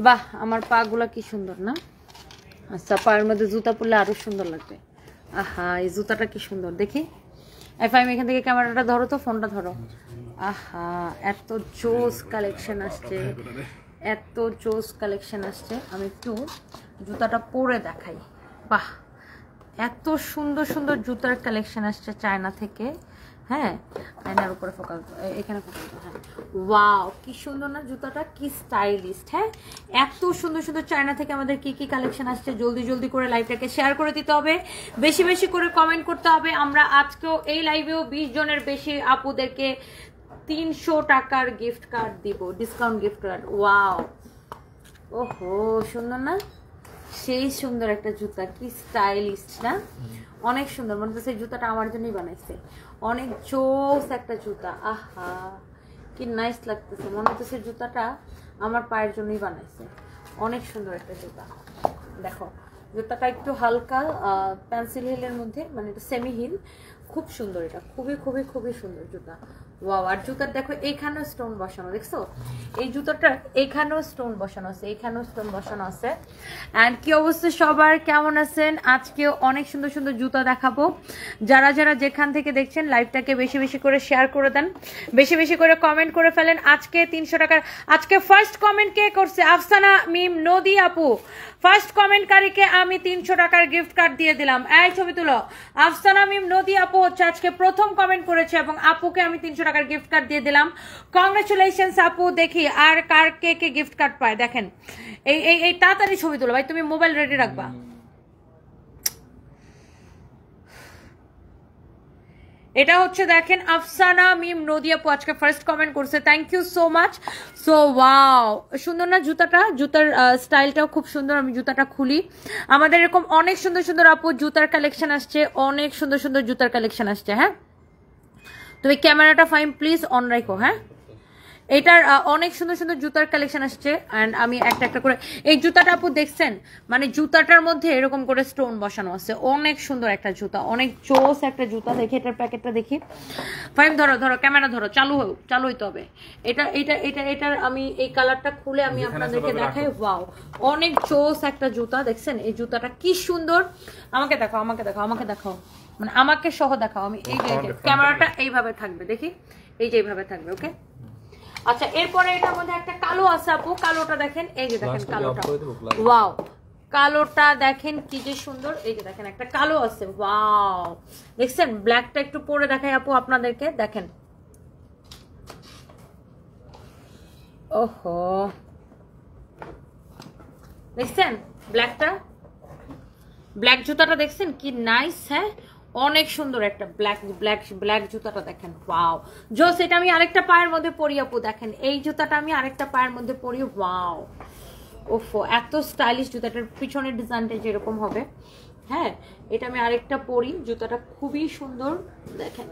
বাহ, আমার পা গুলা কি সুন্দর না? আচ্ছা, পায়ের মধ্যে জুতা পরলে আরো সুন্দর লাগবে। আহা, এই জুতাটা কি সুন্দর দেখি। আমি এখান থেকে ক্যামেরাটা ধরো তো, ফোনটা ধরো। আহা, এত জোস কালেকশন আসছে, এত জোস কালেকশন আসছে। আমি একটু জুতাটা পরে দেখাই। বাহ, এত সুন্দর সুন্দর জুতার কালেকশন আসছে চায়না থেকে। হ্যাঁ, আয়নার উপরে ফোকাস, এখানে ফোকাস। হ্যাঁ, ওয়াও, কি সুন্দর না জুতাটা, কি স্টাইলিস্ট। হ্যাঁ, এত সুন্দর সুন্দর চায়না থেকে আমাদের কি কি কালেকশন আসছে। জলদি জলদি করে লাইভটাকে শেয়ার করে দিতে হবে, বেশি বেশি করে কমেন্ট করতে হবে। আমরা আজকেও এই লাইভেও 20 জনের বেশি আপুদেরকে 300 টাকার গিফট কার্ড দিব, ডিসকাউন্ট গিফট কার্ড। ওয়াও, ওহো, সুন্দর না? সেই সুন্দর একটা জুতা, কি স্টাইলিস্ট না? অনেক সুন্দর, মনে হচ্ছে এই জুতাটা আমার জন্যই বানাইছে। অনেক জোস একটা জুতা। আহা, কি নাইস লাগতেছে, মনে হচ্ছে জুতাটা আমার পায়ের জন্যই বানাইছে। অনেক সুন্দর একটা জুতা। দেখো, জুতাটা একটু হালকা পেন্সিল হিলের মধ্যে, মানে এটা সেমি হিল। খুব সুন্দর, এটা খুবই খুবই খুবই সুন্দর জুতা। ওয়াও, আর জুতার দেখো এইখানেও স্টোন বসানো, দেখছো? এই জুতাটা এইখানেও স্টোন বসানো আছে, এইখানেও স্টোন বসানো আছে। অ্যান্ড কি অবস্থা সবার, কেমন আছেন? আজকেও অনেক সুন্দর সুন্দর জুতা দেখাবো। যারা যারা যেখান থেকে দেখছেন লাইভটাকে বেশি বেশি করে শেয়ার করে দেন, বেশি বেশি করে কমেন্ট করে ফেলেন। আজকে 300 টাকার, আজকে ফার্স্ট কমেন্ট কে করছে? আফসানা মিম নদী আপু। ফার্স্ট কমেন্টকারীকে আমি 300 টাকার গিফট কার্ড দিয়ে দিলাম। এই ছবি তুলো। আফসানা মিম নদী আপু হচ্ছে আজকে প্রথম কমেন্ট করেছে এবং আপুকে আমি 300 টাকার গিফট কার্ড দিয়ে দিলাম। কংগ্রেচুলেশনস আপু। দেখি আর কার কে কে গিফট কার্ড পায়, দেখেন। এই এই এই তাড়াতাড়ি ছবি তুলো ভাই, তুমি মোবাইল রেডি রাখবা। এটা হচ্ছে দেখেন, আফসানা মিম নদী আপু আজকে ফার্স্ট কমেন্ট করছে। Thank you so much. So wow, সুন্দর না জুতাটা? জুতার স্টাইলটাও খুব সুন্দর। আমি জুতাটা খুলি। আমাদের এরকম অনেক সুন্দর সুন্দর আপু জুতার কালেকশন আসছে, অনেক সুন্দর সুন্দর জুতার কালেকশন আসছে। হ্যাঁ, তুমি ক্যামেরাটা ফাইন প্লিজ অন রাখো। হ্যাঁ, এটার অনেক সুন্দর সুন্দর জুতার কালেকশন আসছে। অ্যান্ড আমি একটা একটা করে, এই জুতাটা আপু দেখছেন, মানে জুতাটার মধ্যে এরকম করে স্টোন বসানো আছে। অনেক সুন্দর একটা জুতা, অনেক জোস একটা জুতা। দেখি এটার প্যাকেটটা দেখি। ফাইন ধরো ধরো, ক্যামেরা ধরো, চালু হইতে হবে। এটার আমি এই কালারটা খুলে আমি আপনাদেরকে দেখাই। ওয়াও, অনেক জোস একটা জুতা। দেখছেন এই জুতাটা কি সুন্দর? আমাকে দেখাও, আমাকে দেখাও, আমাকে দেখাও, মানে আমাকে সহ দেখাও। আমি এই যে ক্যামেরাটা এইভাবে থাকবে, দেখি, এই যে এইভাবে থাকবে। ওকে, আচ্ছা, এরপরে এটার মধ্যে একটা কালো আছে আপু। কালোটা দেখেন, এই যে দেখেন কালোটা। ওয়াও, কালোটা দেখেন কি যে সুন্দর। এই যে দেখেন একটা কালো আছে। ওয়াও, দেখছেন? ব্ল্যাকটা একটু পরে দেখাই আপু আপনাদেরকে, দেখেন। ওহো, দেখছেন ব্ল্যাকটা? ব্ল্যাক জুতাটা দেখছেন কি নাইস? হ্যাঁ, অনেক সুন্দর একটা ব্ল্যাক জুতাটা দেখেন। ওয়াও, জোস। এটা আমি আরেকটা পায়ের মধ্যে পরি আপু, দেখেন এই জুতাটা আমি আরেকটা পায়ের মধ্যে পরি। ওয়াও, ওফো, এত স্টাইলিশ জুতাটার পিছনের ডিজাইনটা যেরকম হবে। হ্যাঁ, এটা আমি আরেকটা পরি। জুতাটা খুবই সুন্দর, দেখেন।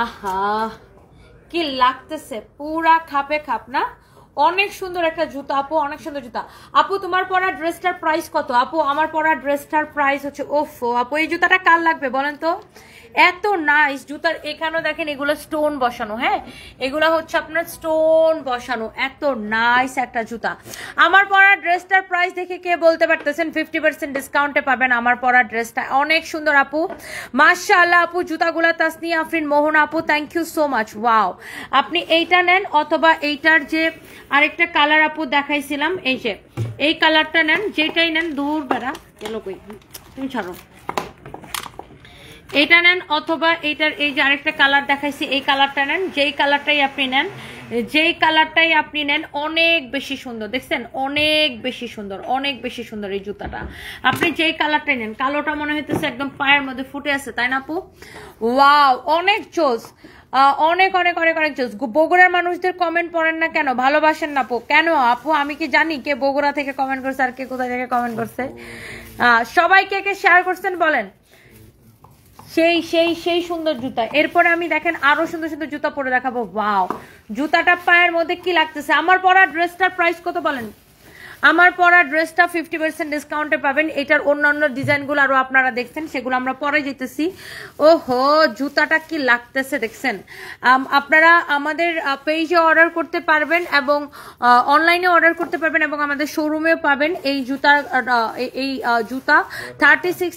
আহা, কি লাগতেছে, পুরা খাপে খাপ না? অনেক সুন্দর একটা জুতা আপু, অনেক সুন্দর জুতা। আপু তোমার পরা ড্রেসটার প্রাইস কত? আপু আমার পরা ড্রেসটার প্রাইস হচ্ছে, ওফো আপু এই জুতাটা কার লাগবে বলেন তো? এত নাইস জুতার। এখানেও দেখেন এগুলো স্টোন বসানো। হ্যাঁ, এগুলো হচ্ছে আপনার স্টোন বসানো। এত নাইস একটা জুতা। আমার পরা ড্রেসটার প্রাইস দেখে কে বলতে পারতেছেন? 50% ডিসকাউন্টে পাবেন আমার পরা ড্রেসটা। অনেক সুন্দর আপু, মাশাআল্লাহ আপু। জুতাগুলা তাসনিয়া আফরিন মোহনা আপু, thank you so much. Wow, আপনি এইটা নেন অথবা এইটার যে আরেকটা কালার আপু দেখাইছিলাম, এই যে এই কালারটা নেন, যেটাই নেন। দূর বেড়া গেল কই, তুমি ছাড়ো। এটা নেন অথবা এইটার এই যে আরেকটা কালার দেখাইছি, এই কালারটা নেন। যেই কালারটাই আপনি নেন, যেই কালারটাই আপনি নেন, অনেক বেশি সুন্দর। দেখছেন, অনেক বেশি সুন্দর, অনেক বেশি সুন্দর এই জুতাটা। আপনি যেই কালারটাই নেন। কালোটা মনে হইতেছে একদম পায়ের মধ্যে ফুটে আছে, তাই না আপু? ওয়াও, অনেক জোস, অনেক অনেক অনেক অনেক জোস। বগুড়ার মানুষদের কমেন্ট পড়েন না কেন? ভালোবাসেন না আপু? কেন আপু, আমি কি জানি কে বগুড়া থেকে কমেন্ট করছে আর কে কোথায় থেকে কমেন্ট করছে? সবাইকে কে শেয়ার করছেন বলেন? সেই সেই সেই সুন্দর জুতা। এরপরে আমি দেখেন আরো সুন্দর সুন্দর জুতা পরে দেখাবো। ওয়াও, জুতাটা পায়ের মধ্যে কি লাগতেছে? আমার পরা ড্রেসটার প্রাইস কত বলেন? আমার পরা ড্রেসটা 50% ডিসকাউন্টে পাবেন। এটার অন্যান্য ডিজাইনগুলো আরো আপনারা দেখছেন, সেগুলো আমরা পরে যেতেছি। ওহো, জুতাটা কি লাগতেছে দেখছেন। আপনারা আমাদের পেজে অর্ডার করতে পারবেন এবং অনলাইনে অর্ডার করতে পারবেন এবং আমাদের শোরুমেও পাবেন। এই জুতা 36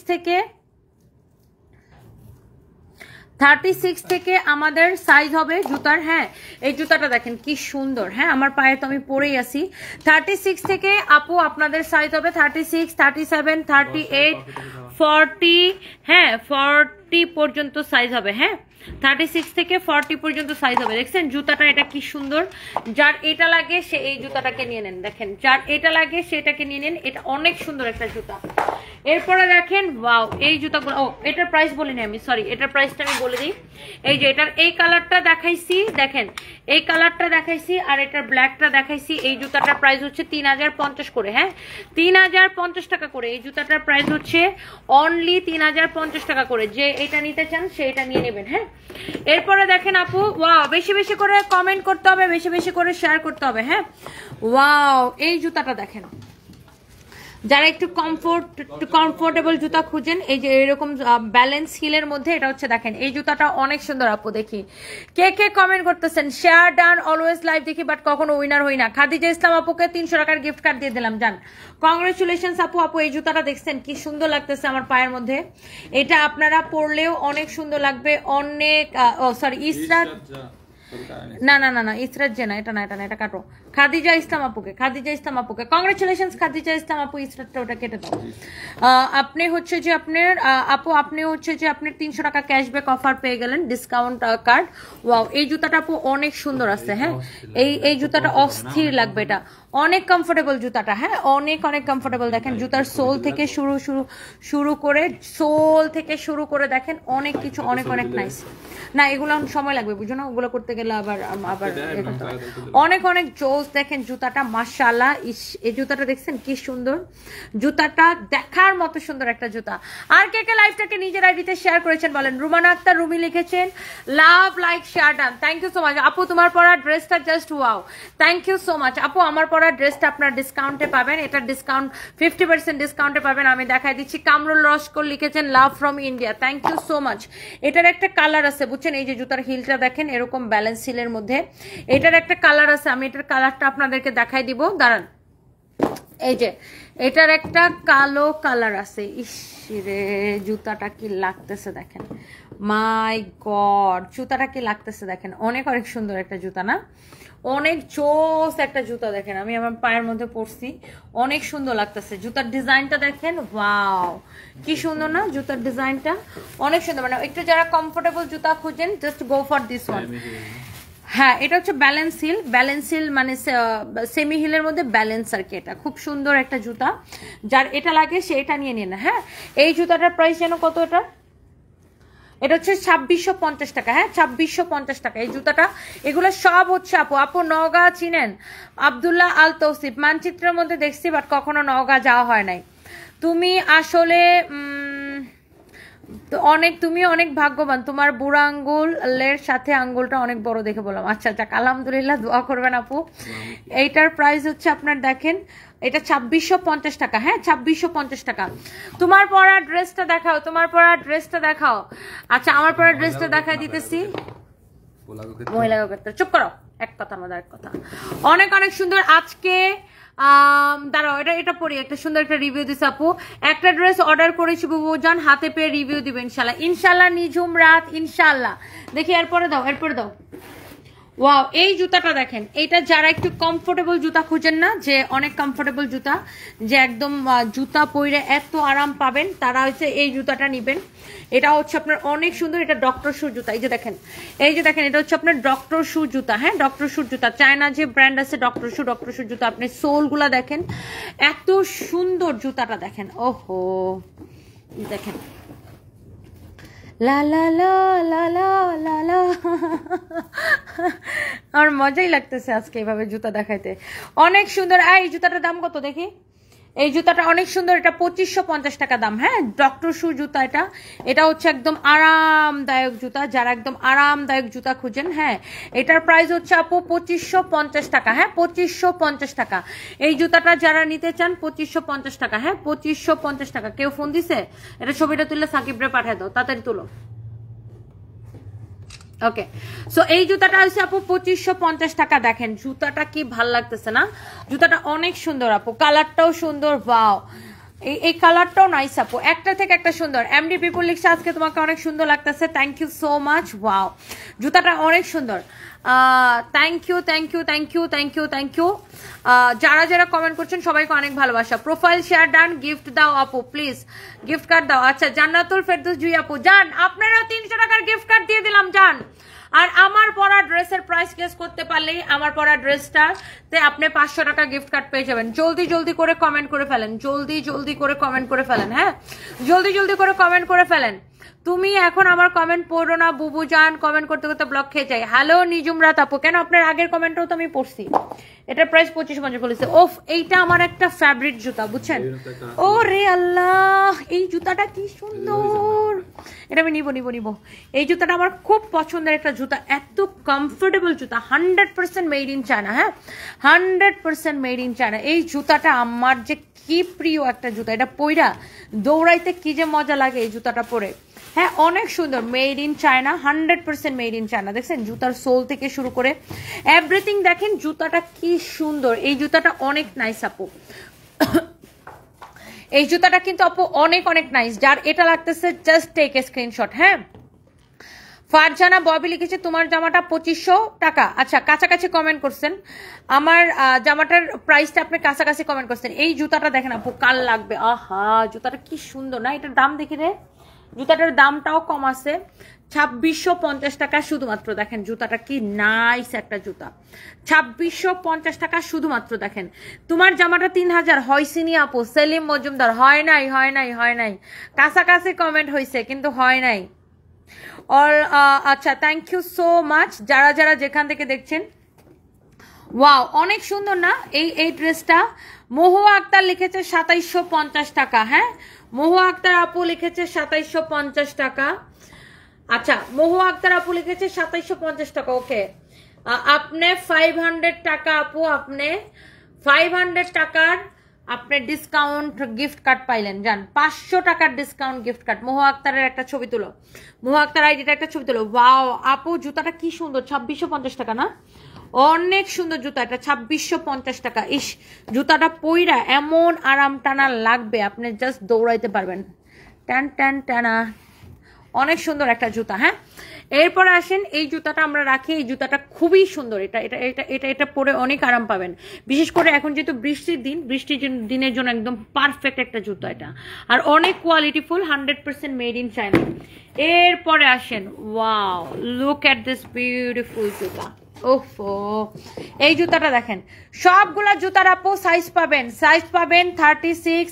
থেকে আমাদের সাইজ হবে জুতার। হ্যাঁ, এই জুতাটা দেখেন কি সুন্দর। হ্যাঁ, আমার পায়ে তো আমি পরেই আছি। 36 থেকে আপু আপনাদের সাইজ হবে 36, 37, 38, 40। হ্যাঁ, 40 পর্যন্ত সাইজ হবে। হ্যাঁ, 36 থেকে 40 পর্যন্ত সাইজ হবে। দেখছেন জুতাটা, এটা কি সুন্দর। যার এটা লাগে সে এই জুতাটাকে নিয়ে নেন। দেখেন, যার এটা লাগে সেটাকে নিয়ে নেন। এটা অনেক সুন্দর একটা জুতা। এরপরে দেখেন, ওয়াও, এই জুতাগুলো, ও এটার প্রাইস বলিনি আমি, সরি, এটার প্রাইসটা আমি বলে দিই। এই যে এটার এই কালারটা দেখাইছি, দেখেন এই কালারটা দেখাইছি আর এটার ব্ল্যাকটা দেখাইছি। এই জুতাটার প্রাইস হচ্ছে 3050 করে। হ্যাঁ, 3050 টাকা করে। এই জুতাটার প্রাইস হচ্ছে অনলি 3050 টাকা করে। যে এটা নিতে চান সে এটা নিয়ে নেবেন। হ্যাঁ, এরপরে দেখেন আপু, ওয়াও, বেশি বেশি করে কমেন্ট করতে হবে, বেশি বেশি করে শেয়ার করতে হবে। হ্যাঁ, ওয়াও, এই জুতাটা দেখেন। যারা একটু কমফোর্টেবল জুতা খুঁজেন, এই যে এরকম ব্যালেন্স হিলের মধ্যে, এটা হচ্ছে দেখেন এই জুতাটা অনেক সুন্দর আপু। দেখি কে কে কমেন্ট করতেছেন। শেয়ার ডান, অলওয়েজ লাইভ দেখি বাট কখনো উইনার হই না। খাদিজা ইসলাম আপুকে 300 টাকার গিফট কার্ড দিয়ে দিলাম, জান। কংগ্রেচুলেশনস আপু। আপু এই জুতাটা দেখছেন কি সুন্দর লাগতেছে আমার পায়ের মধ্যে। এটা আপনারা পরলেও অনেক সুন্দর লাগবে। অনেক সরি, ইসরাত, না না না না, ইসরাত যে না, এটা না, এটা না, এটা কাটো। খাদিজা ইসলাম আপুকে কংগ্রেচুলেশনস। খাদিজা ইসলাম আপু, ইসরাতটা ওটা কেটে দাও। আপনি হচ্ছে যে আপনার আপু, আপনি হচ্ছে যে আপনার 300 টাকা ক্যাশব্যাক অফার পেয়ে গেলেন, ডিসকাউন্ট কার্ড। ওয়াও, এই জুতাটা আপু অনেক সুন্দর আছে। হ্যাঁ, এই জুতাটা অস্থির লাগবে। এটা অনেক কমফোর্টেবল জুতাটা। হ্যাঁ, অনেক কমফোর্টেবল। দেখেন জুতার সোল থেকে শুরু করে দেখেন অনেক কিছু, অনেক নাইস। না, এগুলো সময় লাগবে, বুঝো না, ওগুলো করতে গেলে আবার অনেক জোস। দেখেন জুতাটা, মাশাআল্লাহ। এই জুতাটা দেখছেন কি সুন্দর। জুতাটা দেখার মতো সুন্দর একটা জুতা। আর কে কে লাইভটাকে নিজের আইডিতে শেয়ার করেছেন বলেন। রুমানা আক্তার রুমি লিখেছেন love, like, share done. Thank you so much আপু। তোমার পরা ড্রেসটা just wow, thank you so much আপু। আমার পরা ড্রেসটা আপনার ডিসকাউন্টে পাবেন। এটা ডিসকাউন্ট 50% ডিসকাউন্টে পাবেন। আমি দেখাই দিচ্ছি। কামরুল রসকর লিখেছেন love from India, thank you so much. এটার একটা কালার আছে, বুঝছেন, এই যে জুতার হিলটা দেখেন এরকম ব্যালেন্স হিলের মধ্যে। এটার একটা কালার আছে, আমি এটার কালারটা আপনাদেরকে দেখাই দিব, দাঁড়ান। এই যে এটার একটা কালো কালার আছে। ইসরে, জুতাটা কি লাগতেছে দেখেন, মাই গড, জুতাটা কি লাগতেছে দেখেন। অনেক সুন্দর একটা জুতা না, অনেক জোস একটা জুতা। দেখেন আমি আমার পায়ের মধ্যে পরছি, অনেক সুন্দর লাগতেছে। জুতার ডিজাইনটা দেখেন, ওয়াও, কি সুন্দর না জুতার ডিজাইনটা, অনেক সুন্দর। মানে একটু যারা কমফোর্টেবল জুতা খুঁজেন, just go for this one. হ্যাঁ, এটা হচ্ছে ব্যালেন্স হিল মানে সেমি হিলের মধ্যে ব্যালেন্স আর কি। এটা খুব সুন্দর একটা জুতা, যার এটা লাগে সে এটা নিয়ে নেন। হ্যাঁ, এই জুতাটার প্রাইস যেন কত, এটা হচ্ছে 2650 টাকা। হ্যাঁ, 2650 টাকা এই জুতাটা। এগুলো সব হচ্ছে আপু নওগাঁ চিনেন? আব্দুল্লাহ আল তৌসিফ, মানচিত্রের মধ্যে দেখছি বাট কখনো নওগাঁ যাওয়া হয় নাই। তুমি আসলে তুমি অনেক ভাগ্যবান, তোমার বুড়া আঙ্গুলের সাথে আঙ্গুলটা অনেক বড় দেখে বললাম। আচ্ছা, আলহামদুলিল্লাহ, দোয়া করবেন আপু। এইটার প্রাইস হচ্ছে আপনার দেখেন, এটা 2650 টাকা। হ্যাঁ, 2650 টাকা। তোমার পরা ড্রেসটা দেখাও, আচ্ছা আমার পরা ড্রেসটা দেখাই দিতেছি। মহিলা চুপ করো, এক কথা আমাদের এক কথা। অনেক সুন্দর আজকে। দাঁড়াও, এটা পরি, একটা সুন্দর একটা রিভিউ দিছে আপু। একটা ড্রেস অর্ডার করেছি বুবুজান, হাতে পেয়ে রিভিউ দিবে ইনশাল্লাহ নিঝুম রাত, ইনশাল্লাহ। দেখি এরপরে দাও। ওয়াও, এই জুতাটা দেখেন। এটা যারা একটু কমফোর্টেবল জুতা খুঁজেন না, যে অনেক কমফোর্টেবল জুতা, যে একদম জুতা পরে এত আরাম পাবেন, তারা হচ্ছে এই জুতাটা নিবেন। এটা হচ্ছে আপনার অনেক সুন্দর। এটা ডক্টর শু জুতা। এই যে দেখেন এটা হচ্ছে আপনার ডক্টর শু জুতা। হ্যাঁ, ডক্টর শু জুতা, চায়না যে ব্র্যান্ড আছে ডক্টর শু জুতা। আপনি সোলগুলা দেখেন, এত সুন্দর জুতাটা দেখেন। ওহো, দেখেন, লা লা লা লা লা লা লা। আমার মজাই লাগতেছে আজকে এইভাবে জুতা দেখাইতে, অনেক সুন্দর। এই জুতাটার দাম কত দেখি? এই জুতাটা অনেক সুন্দর, এটা 2550 টাকা দাম। হ্যাঁ, ডক্টর শু জুতা এটা। এটা হচ্ছে একদম আরামদায়ক জুতা, যারা একদম আরামদায়ক জুতা খুঁজেন। হ্যাঁ, এটার প্রাইস হচ্ছে আপু 2550 টাকা। হ্যাঁ, 2550 টাকা। এই জুতাটা যারা নিতে চান 2550 টাকা। হ্যাঁ, 2550 টাকা। কেউ ফোন দিছে? এটা ছবিটা তুললে সাকিবরে পাঠিয়ে দাও, তাড়াতাড়ি তুলো। ওকে, সো এই জুতাটা হচ্ছে আপু 2550 টাকা। দেখেন জুতাটা কি ভাল লাগতেছে না? জুতাটা অনেক সুন্দর আপু, কালারটাও সুন্দর। ওয়াও, এই কালারটাও নাইস আপু, একটা থেকে একটা সুন্দর। এমডি পিপল লিখছে আজকে তোমাকে অনেক সুন্দর লাগতেছে, thank you so much. Wow, জুতাটা অনেক সুন্দর। Thank you thank you thank you thank you thank you. যারা যারা কমেন্ট করছেন সবাইকে অনেক ভালোবাসা। প্রোফাইল শেয়ার ডান, গিফট দাও আপু প্লিজ, গিফট কার্ড দাও। আচ্ছা, জান্নাতুল ফেরদৌস জুই আপু যান, আপনারাও 300 টাকার গিফট কার্ড দিয়ে দিলাম যান। আর আমার পরা ড্রেসের প্রাইস গেস করতে পারলেই আমার পরা ড্রেসটাতে আপনি 500 টাকা গিফট কার্ড পেয়ে যাবেন। জলদি জলদি করে কমেন্ট করে ফেলেন, জলদি জলদি করে কমেন্ট করে ফেলেন। হ্যাঁ, জলদি জলদি করে কমেন্ট করে ফেলেন। তুমি এখন আমার কমেন্ট পড়ো না বুবু জান, কমেন্ট করতে করতে ব্লক খেয়ে যাই। হ্যালো নিজুম রাত আপু, কেন আপনার আগের কমেন্টটাও তো আমি পড়ছি। এটার প্রাইস 2550 বলেছে। ওফ, এইটা আমার একটা ফেভারিট জুতা, বুঝছেন? ও রে আল্লাহ, এই জুতাটা কি সুন্দর, এটা আমি নিব নিব নিব। এই জুতাটা আমার খুব পছন্দের একটা জুতা, এত কমফোর্টেবল জুতা, 100% মেড ইন চায়না। হ্যাঁ, 100% মেড ইন চায়না। এই জুতাটা আমার যে কি প্রিয় একটা জুতা, এটা পইরা দৌড়াইতে কি যে মজা লাগে এই জুতাটা পরে। হ্যাঁ, অনেক সুন্দর, made in China, 100% made in China. দেখছেন জুতার সোল থেকে শুরু করে এভরিথিং, দেখেন জুতাটা কি সুন্দর। এই জুতাটা অনেক নাইস আপু, এই জুতাটা কিন্তু আপু অনেক অনেক নাইস। যার এটা লাগতেছে জাস্ট টেক এ স্ক্রিনশট। হ্যাঁ, ফারজানা ববি লিখেছে তোমার জামাটা 2500 টাকা। আচ্ছা, কাছাকাছি কমেন্ট করছেন, আমার জামাটার প্রাইসটা আপনি কাছাকাছি কমেন্ট করছেন। এই জুতাটা দেখেন আপু, কাল লাগবে। আহা, জুতাটা কি সুন্দর না? এটার দাম দেখি রে, জুতাটার দামটাও কম আছে, 2650 টাকা শুধুমাত্র। দেখেন জুতাটা কি নাইস একটা জুতা, 2650 টাকা শুধুমাত্র। দেখেন তোমার জামাটা 3000 হয়সিনি আপু। সেলিম মজুমদার, হয় নাই হয় নাই হয় নাই, কাছাকাছি কমেন্ট হয়েছে কিন্তু হয় নাই। অল আচ্ছা, থ্যাংক ইউ সো মাচ যারা যারা যেখান থেকে দেখছেন। ওয়াও, অনেক সুন্দর না এই ড্রেসটা? মহুয়া আক্তার লিখেছে 2750 টাকা। হ্যাঁ, মহুয়া আক্তার আপু লিখেছে 2750 টাকা। আচ্ছা, মহুয়া আক্তার আপু লিখেছে 2750 টাকা। ওকে, আপনি 500 টাকা আপু, আপনি 500 টাকার আপনি ডিসকাউন্ট গিফট কার্ড পাইলেন। যান, 500 টাকার ডিসকাউন্ট গিফট কার্ড। মহুয়া আক্তারের একটা ছবি তুলো, মহুয়া আক্তার আইডিটা একটা ছবি তুলো। ওয়াও আপু, জুতাটা কি সুন্দর, 2650 টাকা না? অনেক সুন্দর জুতা, এটা 2650 টাকা। ইস, জুতাটা পইরা এমন আরাম টানা লাগবে, আপনি জাস্ট দৌড়াইতে পারবেন। টান টান টানা, অনেক সুন্দর একটা জুতা। হ্যাঁ, এরপরে আসেন এই জুতাটা আমরা রাখি। এই জুতাটা খুবই সুন্দর, এটা এটা এটা এটা এটা পরে অনেক আরাম পাবেন, বিশেষ করে এখন যেহেতু বৃষ্টির দিন, বৃষ্টির দিনের জন্য একদম পারফেক্ট একটা জুতা এটা, আর অনেক কোয়ালিটিফুল, 100% মেড ইন চায়না। এরপরে আসেন, wow, look at this beautiful জুতা। ওফো, এই জুতাটা দেখেন, সবগুলা জুতার আপু সাইজ পাবেন, 36,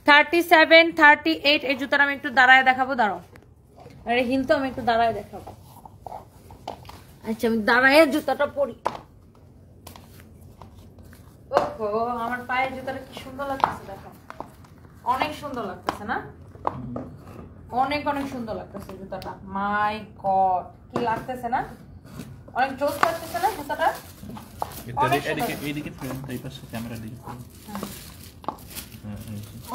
37, 38। এই জুতাটা আমি একটু দাঁড়ায় দেখাবো, দাঁড়াও। আরে হিল তো, আমি একটু দাঁড়ায় দেখাবো। আচ্ছা, আমি দাঁড়ায় জুতাটা পরি। ওহো, আমার পায়ের জুতাটা কি সুন্দর লাগতেছে, দেখো অনেক সুন্দর লাগতেছে না? অনেক অনেক সুন্দর লাগতেছে জুতাটা। মাই গড, কি লাগতেছে না? অনেক জোস লাগতেছে না জুতাটা?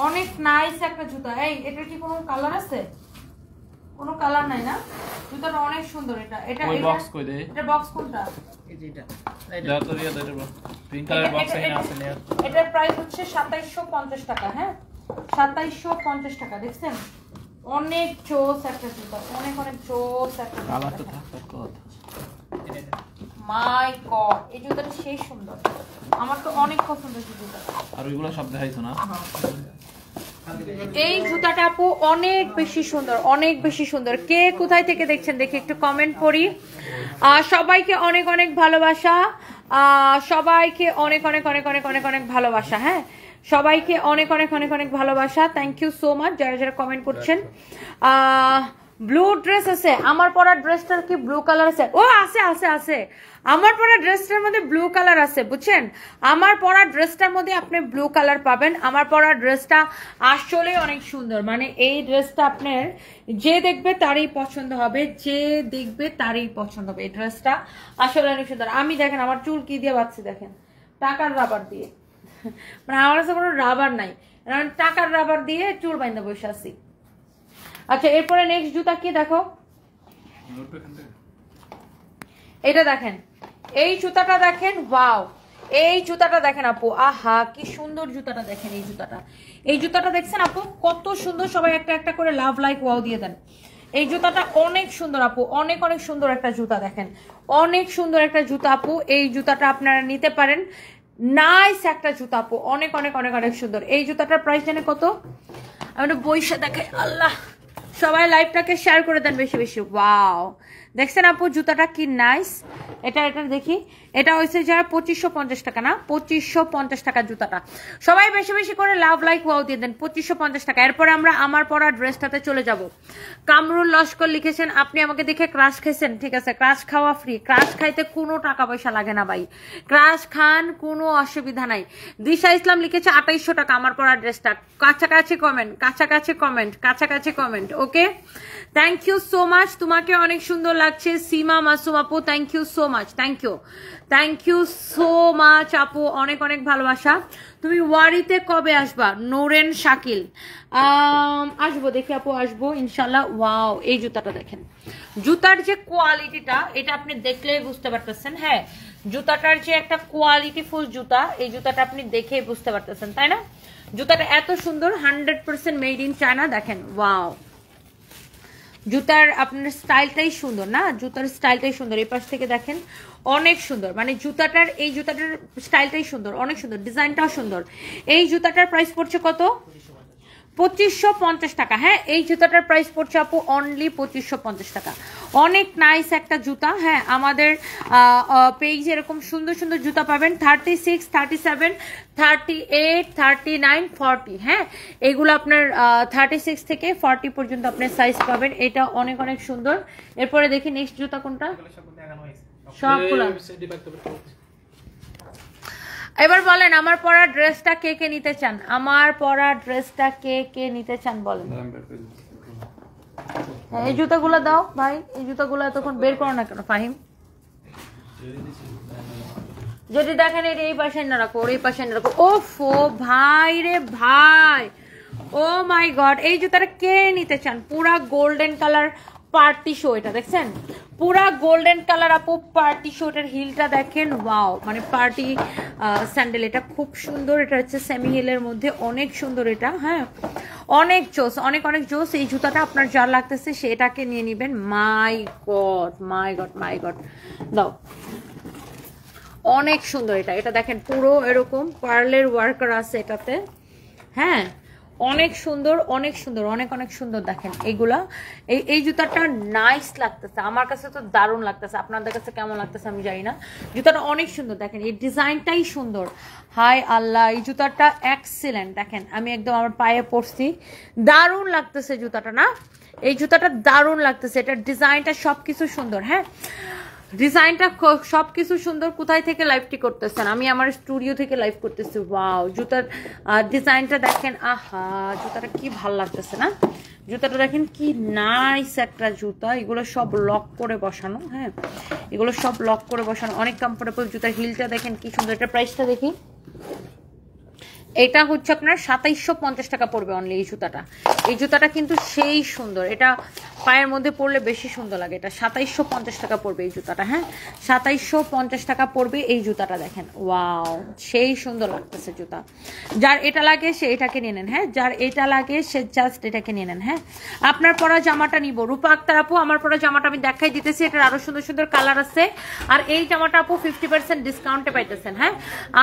অনেক নাইস একটা জুতা। এই, এটা কি কোনো কালার আছে? কোনো কালার নাই না? জুতাটা অনেক সুন্দর। এটা এটা ওই বক্স কই দে, এটা বক্স কোনটা? এই যে এটা, দাও তো দিয়া দাও, পিঙ্ক কালার বক্স এনে আছে না। এটার প্রাইস হচ্ছে 2750 টাকা। হ্যাঁ, 2750 টাকা। দেখছেন অনেক জোস একটা জুতা, অনেক অনেক জোস একটা কালার তো থাকতো কত। মাই গড, এই জুতাটা সেই সুন্দর, আমার তো অনেক পছন্দ জুতা। আর ওইগুলো সব দেখাইছো না? এই জুতাটা আপু অনেক বেশি সুন্দর, অনেক বেশি সুন্দর। কে কোথায় থেকে দেখছেন দেখি একটু কমেন্ট করি। সবাইকে অনেক অনেক ভালোবাসা, সবাইকে অনেক অনেক অনেক অনেক অনেক অনেক ভালোবাসা। হ্যাঁ, সবাইকে অনেক অনেক অনেক অনেক ভালোবাসা। থ্যাংক ইউ সো মাচ যারা যারা কমেন্ট করছেন। ব্লু ড্রেস আছে আমার পরা ড্রেসটার কি ব্লু কালার আছে ও আছে আছে আছে আমার পরা ড্রেসটার মধ্যে ব্লু কালার আছে বুঝছেন আমার পরা ড্রেসটার মধ্যে আপনি ব্লু কালার পাবেন আমার পরা ড্রেসটা আসলে অনেক সুন্দর মানে এই ড্রেসটা আপনার যে দেখবে তারই পছন্দ হবে যে দেখবে তারই পছন্দ হবে এই ড্রেসটা আসলে অনেক সুন্দর আমি দেখেন আমার চুল কি দিয়ে বাঁধছি দেখেন টাকার রাবার দিয়ে মানে আমার কাছে কোনো রাবার নাই টাকার রাবার দিয়ে চুল বাইন্দা বসে আছি আচ্ছা এরপরে নেক্সট জুতা কি দেখো এটা দেখেন এই জুতাটা দেখেন ওয়াও এই জুতাটা দেখেন আপু আহা কি সুন্দর জুতাটা দেখেন এই জুতাটা দেখছেন আপু কত সুন্দর সবাই একটা একটা করে লাভ লাইক ওয়াও দিয়ে দেন এই জুতাটা অনেক সুন্দর আপু অনেক অনেক সুন্দর একটা জুতা দেখেন অনেক সুন্দর একটা জুতা আপু এই জুতাটা আপনারা নিতে পারেন নাইস একটা জুতা আপু অনেক অনেক অনেক অনেক সুন্দর এই জুতাটার প্রাইস জানে কত আমি একটু বইসা দেখাই আল্লাহ সবাই লাইভটাকে শেয়ার করে দেন বেশি বেশি ওয়াও দেখছেন আপু জুতাটা কি নাইস এটা দেখি এটা হয়েছে যারা 2550 টাকা না 2550 টাকা জুতাটা সবাই বেশি বেশি করে লাভ লাইক ওয়াও দিয়ে দেন 2550 টাকা এরপরে আমরা আমার পরা ড্রেসটাতে চলে যাব কামরুল লস্কর লিখেছেন আপনি আমাকে দেখে ক্রাশ খাইছেন ঠিক আছে ক্রাশ খাওয়া ফ্রি ক্রাশ খাইতে কোনো টাকা পয়সা লাগে না ভাই ক্রাশ খান কোনো অসুবিধা নাই দিশা ইসলাম লিখেছে 2800 টাকা আমার পরা ড্রেসটা কাছাকাছি comment okay thank you so much তোমাকে অনেক সুন্দর লাগছে সীমা মাসুম আপু thank you so much thank you so much আপু অনেক অনেক ভালোবাসা তুমি ওয়ারিতে কবে আসবা নোরেন শাকিল আসবো দেখি আপু আসবো ইনশাল্লাহ ওয়াও এই জুতাটা দেখেন জুতার যে কোয়ালিটিটা এটা আপনি দেখলেই বুঝতে পারতেছেন হ্যাঁ জুতাটার যে একটা কোয়ালিটিফুল জুতা এই জুতাটা আপনি দেখেই বুঝতে পারতেছেন তাই না জুতাটা এত সুন্দর 100% মেড ইন চায়না দেখেন ওয়াও জুতার আপনার স্টাইলটাই সুন্দর না জুতার স্টাইলটাই সুন্দর এই পাশ থেকে দেখেন অনেক সুন্দর মানে এই জুতাটার স্টাইলটাই সুন্দর অনেক সুন্দর ডিজাইনটাও সুন্দর এই জুতাটার প্রাইস পড়ছে কত 2550 টাকা হ্যাঁ এই জুতাটার প্রাইস পড়ছে আপু অনলি 2550 টাকা অনেক নাইস একটা জুতা হ্যাঁ আমাদের পেজে এরকম সুন্দর সুন্দর জুতা পাবেন 36 37 38 39 40 হ্যাঁ এগুলো আপনার 36 থেকে 40 পর্যন্ত আপনার সাইজ পাবেন এটা অনেক অনেক সুন্দর এরপরে দেখি নেক্সট জুতা কোনটা সবগুলো এবার বলেন আমার পরা ড্রেসটা কে কে নিতে চান আমার পরা ড্রেসটা কে কে নিতে চান বলেন এই জুতাগুলো দাও ভাই এই জুতাগুলো এতক্ষণ বের করো না কেন ফাহিম যদি দেখেন এই পাশে না রাখো ওর এই পাশে না রাখো ওফো ভাই রে ভাই ও মাই গড এই জুতাটা কে নিতে চান পুরা গোল্ডেন কালার পার্টি শো এটা দেখছেন পুরা গোল্ডেন কালার আপু পার্টি শোটার হিলটা দেখেন ওয়াও মানে পার্টি স্যান্ডেল এটা খুব সুন্দর এটা হচ্ছে সেমি হিলের মধ্যে অনেক সুন্দর এটা হ্যাঁ অনেক জোস অনেক অনেক জোস এই জুতাটা আপনার যা লাগতেছে সেটাকে নিয়ে নেবেন মাই গড দাও অনেক সুন্দর এটা দেখেন পুরো এরকম পার্লের ওয়ার্কার আছে এটাতে হ্যাঁ অনেক সুন্দর অনেক সুন্দর দেখেন এইগুলা এই জুতাটা নাইস লাগতেছে আমার কাছে তো দারুণ লাগতেছে আপনাদের কাছে কেমন লাগতেছে আমি জানি না জুতাটা অনেক সুন্দর দেখেন এই ডিজাইনটাই সুন্দর হাই আল্লাহ এই জুতাটা এক্সিলেন্ট দেখেন আমি একদম আমার পায়ে পড়ছি দারুণ লাগতেছে জুতাটা না এই জুতাটা দারুণ লাগতেছে এটা ডিজাইনটা সবকিছু সুন্দর হ্যাঁ ডিজাইনটা সবকিছু সুন্দর কোথায় থেকে লাইভটি করতেছেন আমি আমার স্টুডিও থেকে লাইভ করতেছি ওয়াও জুতার ডিজাইনটা দেখেন আহা জুতাটা কি ভালো লাগতেছে না জুতাটা দেখেন কি নাইস একটা জুতা এগুলো সব লক করে বসানো হ্যাঁ এগুলো সব লক করে বসানো অনেক কমফোর্টেবল জুতার হিলটা দেখেন কি সুন্দর এটা প্রাইসটা দেখি এটা হচ্ছে আপনার 2750 টাকা পড়বে অনলি এই জুতাটা কিন্তু সেই সুন্দর এটা পায়ের মধ্যে পরলে বেশি সুন্দর লাগে এটা 2750 টাকা পড়বে এই জুতাটা হ্যাঁ 2750 টাকা পড়বে এই জুতাটা দেখেন ওয়াও সেই সুন্দর লাগতেছে জুতা যার এটা লাগে সে এটাকে নিয়ে নেন হ্যাঁ যার এটা লাগে সে জাস্ট এটাকে নিয়ে নেন হ্যাঁ আপনার পরা জামাটা নিব রূপা আক্তার আপু আমার পরা জামাটা আমি দেখাই দিতেছি এটার আরো সুন্দর সুন্দর কালার আছে আর এই জামাটা আপু 50% ডিসকাউন্টে পাইতেছেন হ্যাঁ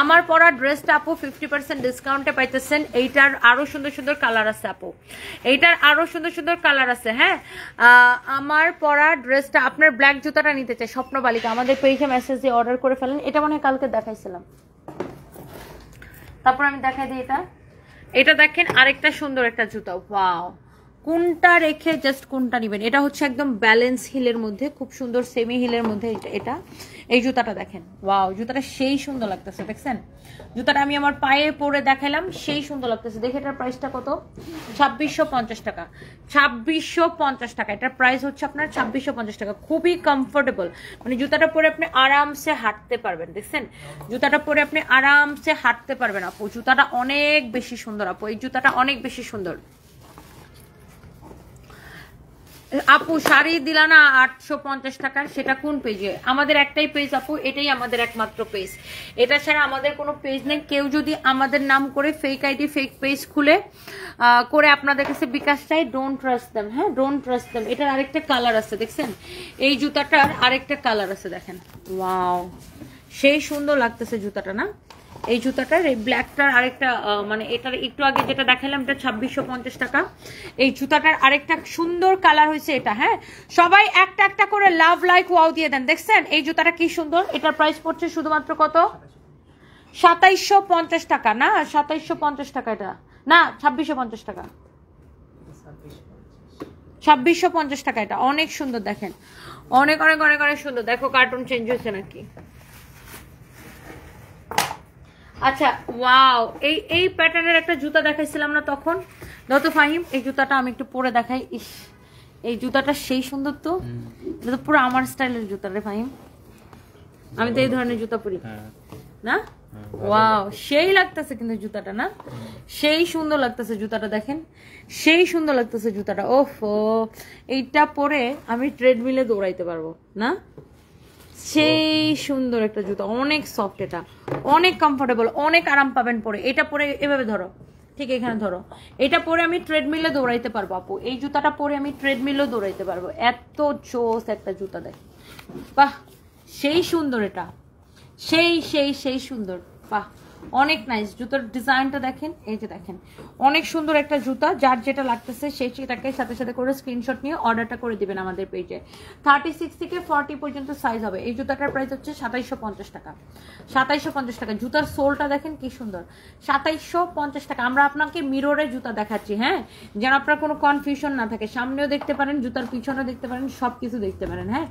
আমার পরা ড্রেসটা আপু 50% ডিসকাউন্টে পাইতেছেন এইটার আরো সুন্দর সুন্দর কালার আছে আপু এইটার আরো সুন্দর সুন্দর কালার আছে হ্যাঁ আমার পরা ড্রেসটা আপনার ব্ল্যাক জুতাটা নিতে চাই স্বপ্ন বালিকা আমাদের পেজে মেসেজ দিয়ে অর্ডার করে ফেলেন এটা মনে হয় কালকে দেখাইছিলাম তারপর আমি দেখাই দিই এটা দেখেন আরেকটা সুন্দর একটা জুতা ওয়াও কোনটা রেখে জাস্ট কোনটা নেবেন। এটা হচ্ছে একদম ব্যালেন্স হিলের মধ্যে, খুব সুন্দর সেমি হিলের মধ্যে এটা। এই জুতাটা দেখেন, ওয়াও জুতাটা সেই সুন্দর লাগতেছে, দেখছেন জুতাটা আমি আমার পায়ে পরে দেখালাম, সেই সুন্দর লাগতেছে। দেখে এটার প্রাইসটা কত, 2650 টাকা। 2650 টাকা এটার প্রাইস হচ্ছে আপনার, 2650 টাকা। খুবই কমফোর্টেবল, মানে জুতাটা পরে আপনি আরামসে হাঁটতে পারবেন, দেখছেন জুতাটা পরে আপনি আরামসে হাঁটতে পারবেন আপু। জুতাটা অনেক বেশি সুন্দর আপু, এই জুতাটা অনেক বেশি সুন্দর। আপু শাড়ি দিলা না 850 টাকা, সেটা কোন পেজে? আমাদের একটাই পেজ আপু, এটাই আমাদের একমাত্র পেজ, এটা ছাড়া আমাদের কোনো পেজ নেই। কেউ যদি আমাদের নাম করে ফেক আইডি ফেক পেজ খুলে করে আপনাদের কাছে বিকাশ চাই, ডোন্ট ট্রাস্ট দেম, হ্যাঁ ডোন্ট ট্রাস্ট দেম। এটার আরেকটা কালার আছে, দেখছেন এই জুতাটার আরেকটা কালার আছে, দেখেন ওয়াও সেই সুন্দর লাগতেছে জুতাটা না। এই জুতাটার এই ব্ল্যাকটার আরেকটা মানে এটার একটু আগে যেটা দেখালাম এটা 2650 টাকা। এই জুতাটার আরেকটা সুন্দর কালার হয়েছে এটা, হ্যাঁ সবাই একটা একটা করে লাভ লাইক ওয়াও দিয়ে দেন। দেখছেন এই জুতাটা কি সুন্দর, এটার প্রাইস পড়ছে শুধুমাত্র কত, 2750 টাকা না, 2750 টাকা এটা না, 2650 টাকা, 2650 টাকা এটা। অনেক সুন্দর দেখেন, অনেক অনেক অনেক অনেক সুন্দর। দেখো কার্টুন চেঞ্জ হয়েছে নাকি। আচ্ছা ওয়াও, এই প্যাটার্নের একটা জুতা দেখাইছিলাম না তখন, যত ফাহিম এই জুতাটা আমি একটু পরে দেখাই। ইস এই জুতাটা সেই সুন্দর তো, এটা তো পুরো আমার স্টাইলের জুতা রে ফাহিম, আমি তো এই ধরনের জুতা পরি না। ওয়াও সেই লাগতেছে কিন্তু জুতাটা না, সেই সুন্দর লাগতেছে জুতাটা, দেখেন সেই সুন্দর লাগতেছে জুতাটা। ওফো এইটা পরে আমি ট্রেডমিলে দৌড়াইতে পারবো না, সেই সুন্দর একটা জুতা, অনেক সফট, এটা অনেক কমফোর্টেবল, অনেক আরাম পাবেন পরে। এটা পরে এভাবে ধরো, ঠিক এখানে ধরো, এটা পরে আমি ট্রেডমিলে দৌড়াইতে পারবো আপু, এই জুতাটা পরে আমি ট্রেডমিলেও দৌড়াইতে পারবো, এত জোস একটা জুতা দেখ, বাহ সেই সুন্দর এটা, সেই সেই সেই সুন্দর, বাহ অনেক নাইস। জুতার ডিজাইনটা দেখেন, এই যে দেখেন অনেক সুন্দর একটা জুতা। যার যেটা লাগতেছে সেটাকে সাথে সাথে করে স্ক্রিনশট নিয়ে অর্ডারটা করে দিবেন আমাদের পেজে। 36 থেকে 40 পর্যন্ত সাইজ হবে। এই জুতাটার প্রাইস হচ্ছে 2750 টাকা, 2750 টাকা। জুতার সোলটা দেখেন কি সুন্দর, 2750 টাকা। আমরা আপনাকে মিররে জুতা দেখাচ্ছি, হ্যাঁ যেন আপনার কোনো কনফিউশন না থাকে, সামনেও দেখতে পারেন, জুতার পিছনেও দেখতে পারেন, সব কিছু দেখতে পারেন, হ্যাঁ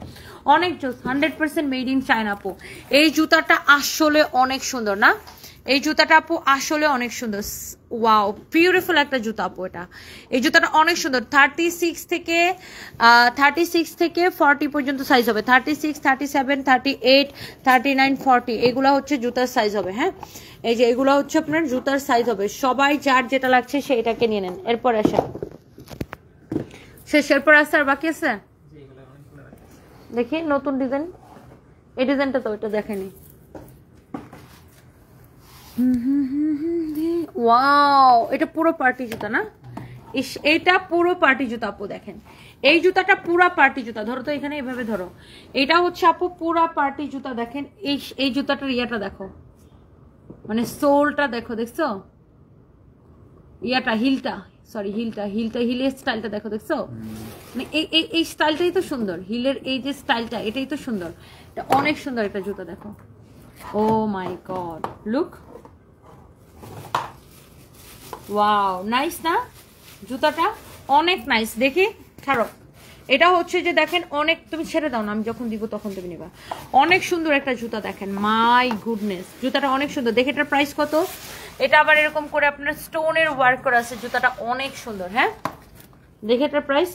অনেক জোস, 100% মেড ইন চায়না আপু। এই জুতাটা আসলে অনেক সুন্দর না, এই জুতাটা আপু আসলে অনেক সুন্দর, ওয়াও বিউটিফুল একটা জুতা আপু এটা। এই জুতাটা অনেক সুন্দর, 36 থেকে 40 পর্যন্ত সাইজ হবে, 36, 37, 38, 39, 40 এগুলো হচ্ছে জুতার সাইজ হবে, হ্যাঁ এই যে এগুলো হচ্ছে আপনার জুতার সাইজ হবে। সবাই যার যেটা লাগছে সেইটাকে নিয়ে নেন। এরপর আসেন শেষ, এরপর আসছে আর বাকি আছে দেখি নতুন ডিজাইন, এই ডিজাইনটা তো ওইটা দেখেনি। ওয়াও এটা পুরো পার্টি জুতা না, এটা পুরো পার্টি জুতা আপু, দেখেন এই জুতাটা পুরো পার্টি জুতা। ধরো তো এখানে এভাবে ধরো, এটা হচ্ছে আপু পুরো পার্টি জুতা। দেখেন এই জুতাটার ইয়াটা দেখো, মানে সোলটা দেখো, দেখছো ইয়াটা, হিলটা, সরি হিলের স্টাইলটা দেখো, দেখছো মানে এই স্টাইলটাই তো সুন্দর, হিলের এই যে স্টাইলটা এটাই তো সুন্দর, এটা অনেক সুন্দর একটা জুতা দেখো। ও মাই গড লুক, ওয়াও নাইস না জুতাটা, অনেক নাইস। দেখি ছাড়ো, এটা হচ্ছে যে দেখেন অনেক, তুমি ছেড়ে দাও না, আমি যখন দিব তখন তুমি নিবা। অনেক সুন্দর একটা জুতা দেখেন, মাই গুডনেস জুতাটা অনেক সুন্দর। দেখে এটার প্রাইস কত, এটা আবার এরকম করে আপনার স্টোনের ওয়ার্ক করা আছে, জুতাটা অনেক সুন্দর, হ্যাঁ দেখে এটার প্রাইস,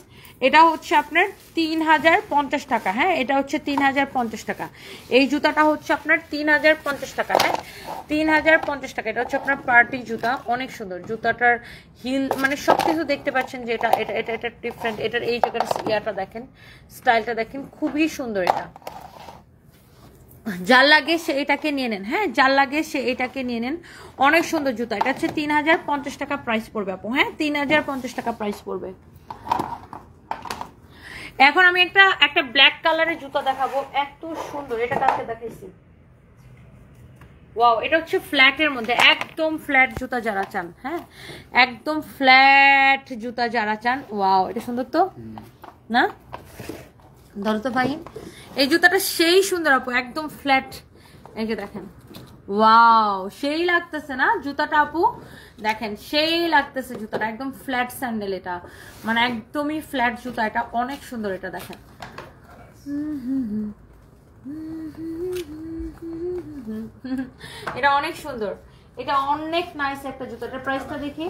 এটা হচ্ছে আপনার 3050 টাকা, হ্যাঁ এটা হচ্ছে 3050 টাকা। এই জুতাটা হচ্ছে আপনার 3050 টাকা, হ্যাঁ 3050 টাকা। এটা হচ্ছে আপনার পার্টি জুতা, অনেক সুন্দর। জুতাটার হিল মানে সবকিছু দেখতে পাচ্ছেন যে এটা এটা এটা এটা ডিফারেন্ট, এটার এই জায়গার ইয়াটা দেখেন, স্টাইলটা দেখেন, খুবই সুন্দর। এটা যার লাগে সে এটাকে নিয়ে নেন, হ্যাঁ যার লাগে সে এটাকে নিয়ে নেন, অনেক সুন্দর জুতা। এটা হচ্ছে 3050 টাকা প্রাইস পড়বে আপু, হ্যাঁ 3050 টাকা প্রাইস পড়বে। এখন আমি একটা ব্ল্যাক কালারের জুতা দেখাবো, এত সুন্দর, এটা কালকে দেখাইছি। ওয়াও এটা হচ্ছে ফ্ল্যাটের মধ্যে, একদম ফ্ল্যাট জুতা যারা চান, হ্যাঁ একদম ফ্ল্যাট জুতা যারা চান, ওয়াও এটা সুন্দর তো না, ধরো তো ভাই এই জুতাটা সেই সুন্দর আপু, একদম ফ্ল্যাট, এই যে দেখেন ওয়াও সেই লাগতেছে না জুতাটা আপু, দেখেন সেই লাগতেছে জুতাটা, একদম ফ্ল্যাট স্যান্ডেল, এটা মানে একদমই ফ্ল্যাট জুতা, এটা অনেক সুন্দর, এটা দেখেন এটা অনেক সুন্দর, এটা অনেক নাইস একটা জুতা। এটার প্রাইসটা দেখি,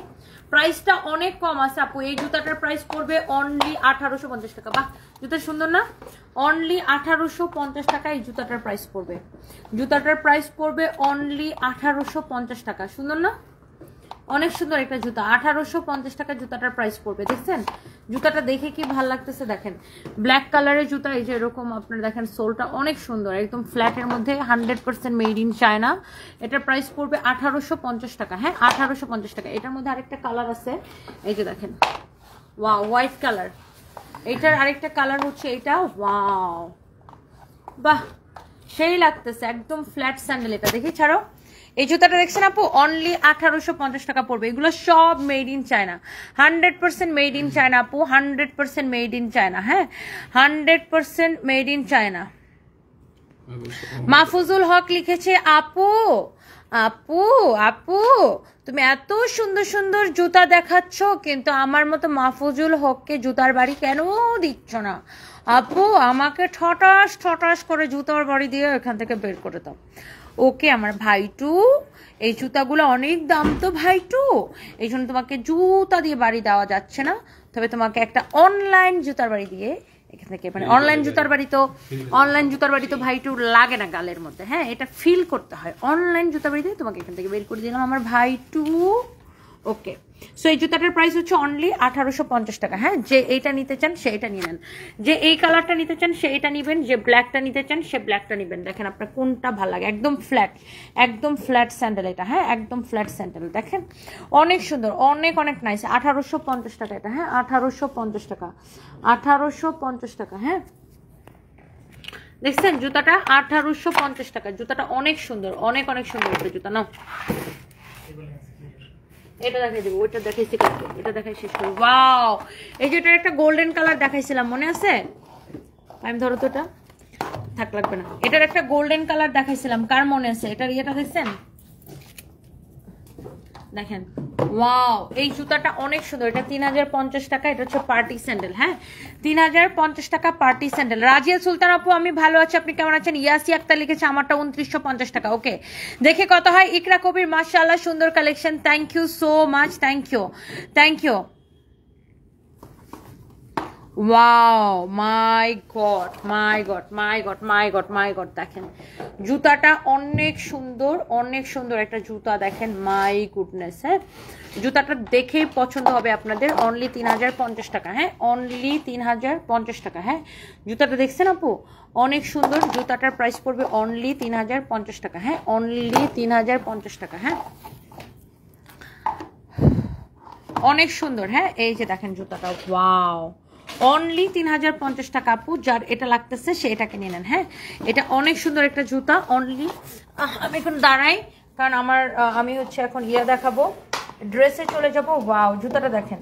প্রাইসটা অনেক কম আছে আপু, এই জুতাটার প্রাইস পড়বে অনলি 1850 টাকা। বাহ জুতা সুন্দর না, অনলি 1850 টাকা এই জুতাটার প্রাইস পড়বে, জুতাটার প্রাইস পড়বে অনলি 1850 টাকা। সুন্দর না, অনেক সুন্দর একটা জুতা, 1850 টাকা জুতাটার প্রাইস পড়বে। দেখছেন জুতাটা দেখে কি ভালো লাগতেছে, দেখেন ব্ল্যাক কালারের জুতা, এই যে এরকম আপনার দেখেন সোলটা অনেক সুন্দর, একদম ফ্ল্যাটের মধ্যে 100% মেড ইন চায়না। এটার প্রাইস পড়বে 1850 টাকা। হ্যাঁ 1850 টাকা। এটার মধ্যে আরেকটা কালার আছে, এই যে দেখেন ওয়াও হোয়াইট কালার, এটার আরেকটা কালার হচ্ছে এটা, ওয়াও বাহ সেই লাগতেছে, একদম ফ্ল্যাট স্যান্ডেল। এটা দেখি ছাড়ো, এই জুতাটা দেখছেন আপু অনলি 1850 টাকা পড়বে। এগুলো সব made in China, 100% made in China আপু, 100% মেড ইন চায়না। হ্যাঁ 100% made in China. Mahfuzul Haque লিখেছে আপু আপু আপু তুমি এত সুন্দর সুন্দর জুতা দেখাচ্ছ, কিন্তু আমার মতো মাহফুজুল হককে জুতার বাড়ি কেন দিচ্ছ না আপু? আমাকে ঠটাস ঠটাস করে জুতার বাড়ি দিয়ে এখান থেকে বের করে দাও। ওকে আমার ভাইটু, এই জুতাগুলো অনেক দাম তো ভাইটু, এই জন্য তোমাকে জুতা দিয়ে বাড়ি দেওয়া যাচ্ছে না, তবে তোমাকে একটা অনলাইন জুতার বাড়ি দিয়ে এখান থেকে, মানে অনলাইন জুতার বাড়ি তো ভাইটু লাগে না গালের মধ্যে। হ্যাঁ এটা ফিল করতে হয়, অনলাইন জুতার বাড়ি দিয়ে তোমাকে এখান থেকে বের করে দিলাম আমার ভাইটু। ওকে সো এই জুতাটার প্রাইস হচ্ছে অনলি 1850 টাকা। হ্যাঁ যে এইটা নিতে চান সে এটা নিয়ে নেন, যে এই কালারটা নিতে চান সে এটা নিবেন, যে ব্ল্যাকটা নিতে চান সে ব্ল্যাকটা নিবেন। দেখেন আপনার কোনটা ভালো লাগে, একদম ফ্ল্যাট স্যান্ডেল এটা। হ্যাঁ একদম ফ্ল্যাট স্যান্ডেল, দেখেন অনেক সুন্দর, অনেক অনেক নাইস। 1850 টাকা এটা। হ্যাঁ 1850 টাকা, 1850 টাকা। হ্যাঁ দেখছেন জুতাটা 1850 টাকা, জুতাটা অনেক সুন্দর, অনেক অনেক সুন্দর একটা জুতা। নাও এটা দেখাই দেবো, ওইটা দেখাইছি, এটা দেখাই শেষ করি। ওয়াও এই যে এটার একটা গোল্ডেন কালার দেখাইছিলাম, মনে আছে? আমি ধরো তো, এটা থাক লাগবে না। এটার একটা গোল্ডেন কালার দেখাইছিলাম, কার মনে আছে? এটার ইয়েটা দেখছেন, দেখেন ওয়াও এই জুতাটা অনেক সুন্দর। এটা 3050 টাকা, এটা হচ্ছে পার্টি স্যান্ডেল। হ্যাঁ 3050 টাকা পার্টি স্যান্ডেল। রাজিয়া সুলতান আপু আমি ভালো আছি, আপনি কেমন আছেন? ইয়াসি আক্তার লিখেছে আমারটা 2950 টাকা। ওকে দেখে কত হয়। ইকরা কবির মাশাআল্লাহ সুন্দর collection, thank you so much, thank you. Wow my god দেখেন জুতাটা অনেক সুন্দর একটা জুতা, দেখেন মাই গুডনেস। হ্যাঁ জুতাটা দেখেই পছন্দ হবে আপনাদের। অনলি 3050 টাকা। হ্যাঁ অনলি 3050 টাকা। হ্যাঁ জুতাটা দেখছেন আপু অনেক সুন্দর, জুতাটার প্রাইস পড়বে অনলি 3050 টাকা। হ্যাঁ অনলি 3050 টাকা। হ্যাঁ অনেক সুন্দর। হ্যাঁ এই যে দেখেন জুতাটা, ওয়াও অনলি 3050 টাকা আপু, যার এটা লাগতেছে সে এটাকে নিয়ে নেন। হ্যাঁ এটা অনেক সুন্দর একটা জুতা। অনলি আমি এখন দাঁড়াই, কারণ আমি হচ্ছে এখন দেখাবো, ড্রেসে চলে যাবো। ওয়াও জুতাটা দেখেন,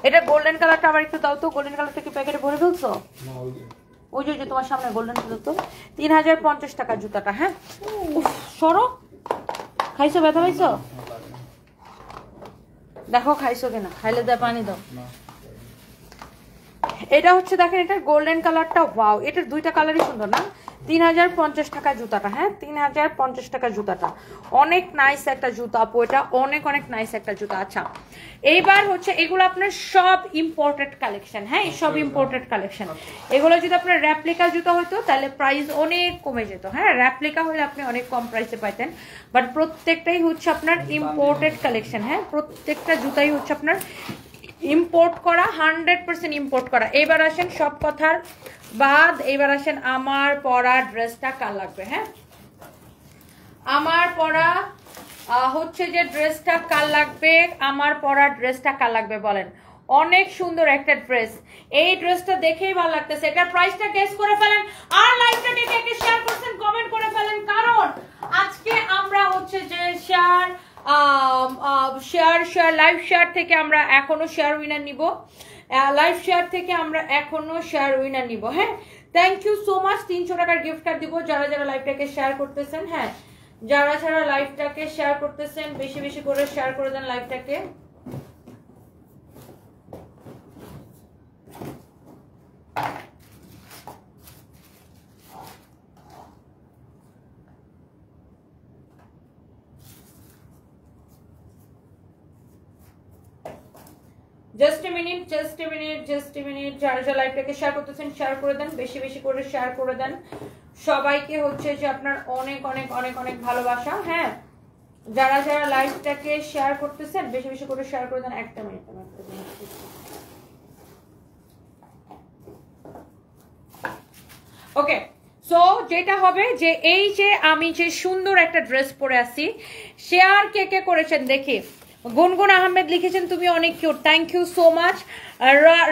এটা গোল্ডেন কালারটা আবার একটু দাও তো, গোল্ডেন কালারটা কি প্যাকেটে ভরে ফেলছো? ওই যে তোমার সামনে গোল্ডেন কালার, তো 3050 টাকা জুতাটা। হ্যাঁ সরো, খাইছো, ব্যথা পাইছো? দেখো খাইছো কিনা, খাইলে দে পানি দাও। এটা হচ্ছে দেখেন এটা গোল্ডেন কালারটা, ওয়াও এটার দুইটা কালারই সুন্দর না? 3050 টাকা জুতাটা। হ্যাঁ 3050 টাকা জুতাটা, অনেক নাইস একটা জুতা আপু, এটা অনেক অনেক নাইস একটা জুতা। আচ্ছা এইবার হচ্ছে এগুলো আপনার সব ইম্পোর্টেড কালেকশন। হ্যাঁ সব ইম্পোর্টেড কালেকশন। এগুলো যদি আপনার র্যাপ্লিকা জুতা হতো তাহলে প্রাইস অনেক কমে যেত। হ্যাঁ র্যাপ্লিকা হলে আপনি অনেক কম প্রাইসে পাইতেন, বাট প্রত্যেকটাই হচ্ছে আপনার ইম্পোর্টেড কালেকশন। হ্যাঁ প্রত্যেকটা জুতাই হচ্ছে আপনার ইম্পোর্ট করা, 100% ইম্পোর্ট করা। এবার আসেন সব কথার বাদ, এবার আসেন আমার পরা ড্রেসটা কার লাগবে। হ্যাঁ আমার পরা হচ্ছে যে ড্রেসটা কার লাগবে, আমার পরা ড্রেসটা কার লাগবে বলেন? অনেক সুন্দর একটা ড্রেস, এই ড্রেসটা দেখেই ভালো লাগতেছে। এটার প্রাইসটা গেস করে ফেলেন, আর লাইভটা দেখে শেয়ার করছেন, কমেন্ট করে ফেলেন, কারণ আজকে আমরা হচ্ছে যে লাইভ শেয়ার থেকে আমরা এখনো শেয়ার উইনার নিব, লাইভ শেয়ার থেকে আমরা এখনো শেয়ার উইনার নিব। হ্যাঁ থ্যাংক ইউ সো মাচ। 300 টাকার গিফট কার্ড দিব যারা যারা লাইভটাকে শেয়ার করতেছেন। হ্যাঁ, যারা যারা লাইভটাকে শেয়ার করতেছেন বেশি বেশি করে শেয়ার করে দেন লাইভটাকে। Just a minute, just a minute, just a minute. যারা যারা লাইভটাকে শেয়ার করতেছেন শেয়ার করে দেন, বেশি বেশি করে শেয়ার করে দেন। সবাইকে হচ্ছে যে আপনার অনেক অনেক অনেক অনেক ভালোবাসা। হ্যাঁ, যারা যারা লাইভটাকে শেয়ার করতেছেন বেশি বেশি করে শেয়ার করে দেন। একটা মিনিট, ওকে। সো যেটা হবে যে এই যে আমি যে সুন্দর একটা ড্রেস পরে আছি, শেয়ার কে কে করেছেন দেখি। গুনগুন আহমেদ লিখেছেন তুমি অনেক cute, thank you so much.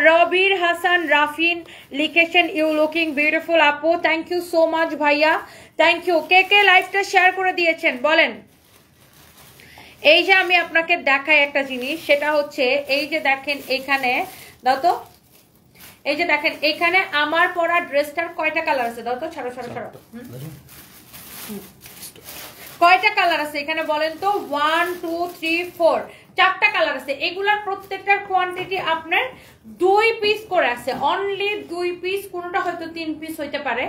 Robir Hasan Rafin লিখেছেন ইউ লুকিং বিউটিফুল আপু, থ্যাংক ইউ সো মাচ ভাইয়া, থ্যাংক ইউ। কে কে লাইভটা শেয়ার করে দিয়েছেন বলেন। এই যে আমি আপনাকে দেখাই একটা জিনিস, সেটা হচ্ছে এই যে দেখেন এখানে, দাও তো, এই যে দেখেন এখানে আমার পরা ড্রেসটার কয়টা কালার আছে, দাও তো, ছাড়ো ছাড়ো ছাড়ো, কয়টা কালার আছে এখানে বলেন তো। 1 2 3 4, 4টা কালার আছে। এগুলার প্রত্যেকটার কোয়ান্টিটি আপনার 2 পিস করে আছে, অনলি 2 পিস, কোনটা হয়তো 3 পিস হইতে পারে।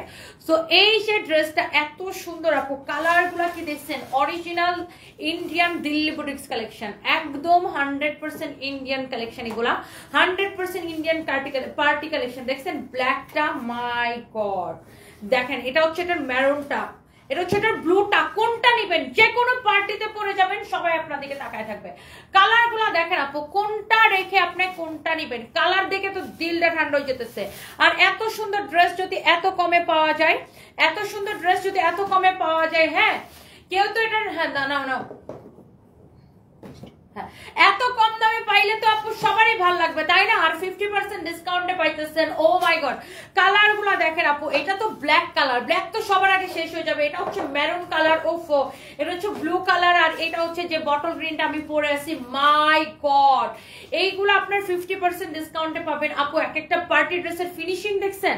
সো এই যে ড্রেসটা এত সুন্দর আপু, কালারগুলা কি দেখছেন, original Indian Delhi boutiques collection, একদম 100% ইন্ডিয়ান কালেকশন। এগুলা 100% ইন্ডিয়ান পার্টি কালেকশন। দেখছেন ব্ল্যাকটা, মাই গড, দেখেন এটা হচ্ছে এটার মেরুনটা, এটা হচ্ছে এটার ব্লুটা। কোনটা নিবেন, যে কোনো পার্টিতে পরে যাবেন সবাই আপনার দিকে তাকায় থাকবে। কালার গুলা দেখেন আপু, কোনটা রেখে আপনি কোনটা নিবেন, কালার দেখে তো দিলটা ঠান্ডা হয়ে যেতেছে। আর এত সুন্দর ড্রেস যদি এত কমে পাওয়া যায়, এত সুন্দর ড্রেস যদি এত কমে পাওয়া যায়, হ্যাঁ কেউ তো এটা, হ্যাঁ নাও নাও, এত কম দামে পাইলে তো আপু সবারই ভালো লাগবে তাই না। আর 50% ডিসকাউন্টে পাইতেছেন। ও মাই গড, কালার গুলা দেখেন আপু, এটা তো ব্ল্যাক কালার, ব্ল্যাক তো সবার আগে শেষ হয়ে যাবে। এটা হচ্ছে মেরুন কালার, ওফো, এটা হচ্ছে ব্লু কালার, আর এটা হচ্ছে যে বটল গ্রিনটা আমি পরে আছি। মাই গড, এইগুলো আপনার 50% ডিসকাউন্টে পাবেন আপু। এক একটা পার্টি ড্রেসের ফিনিশিং দেখছেন,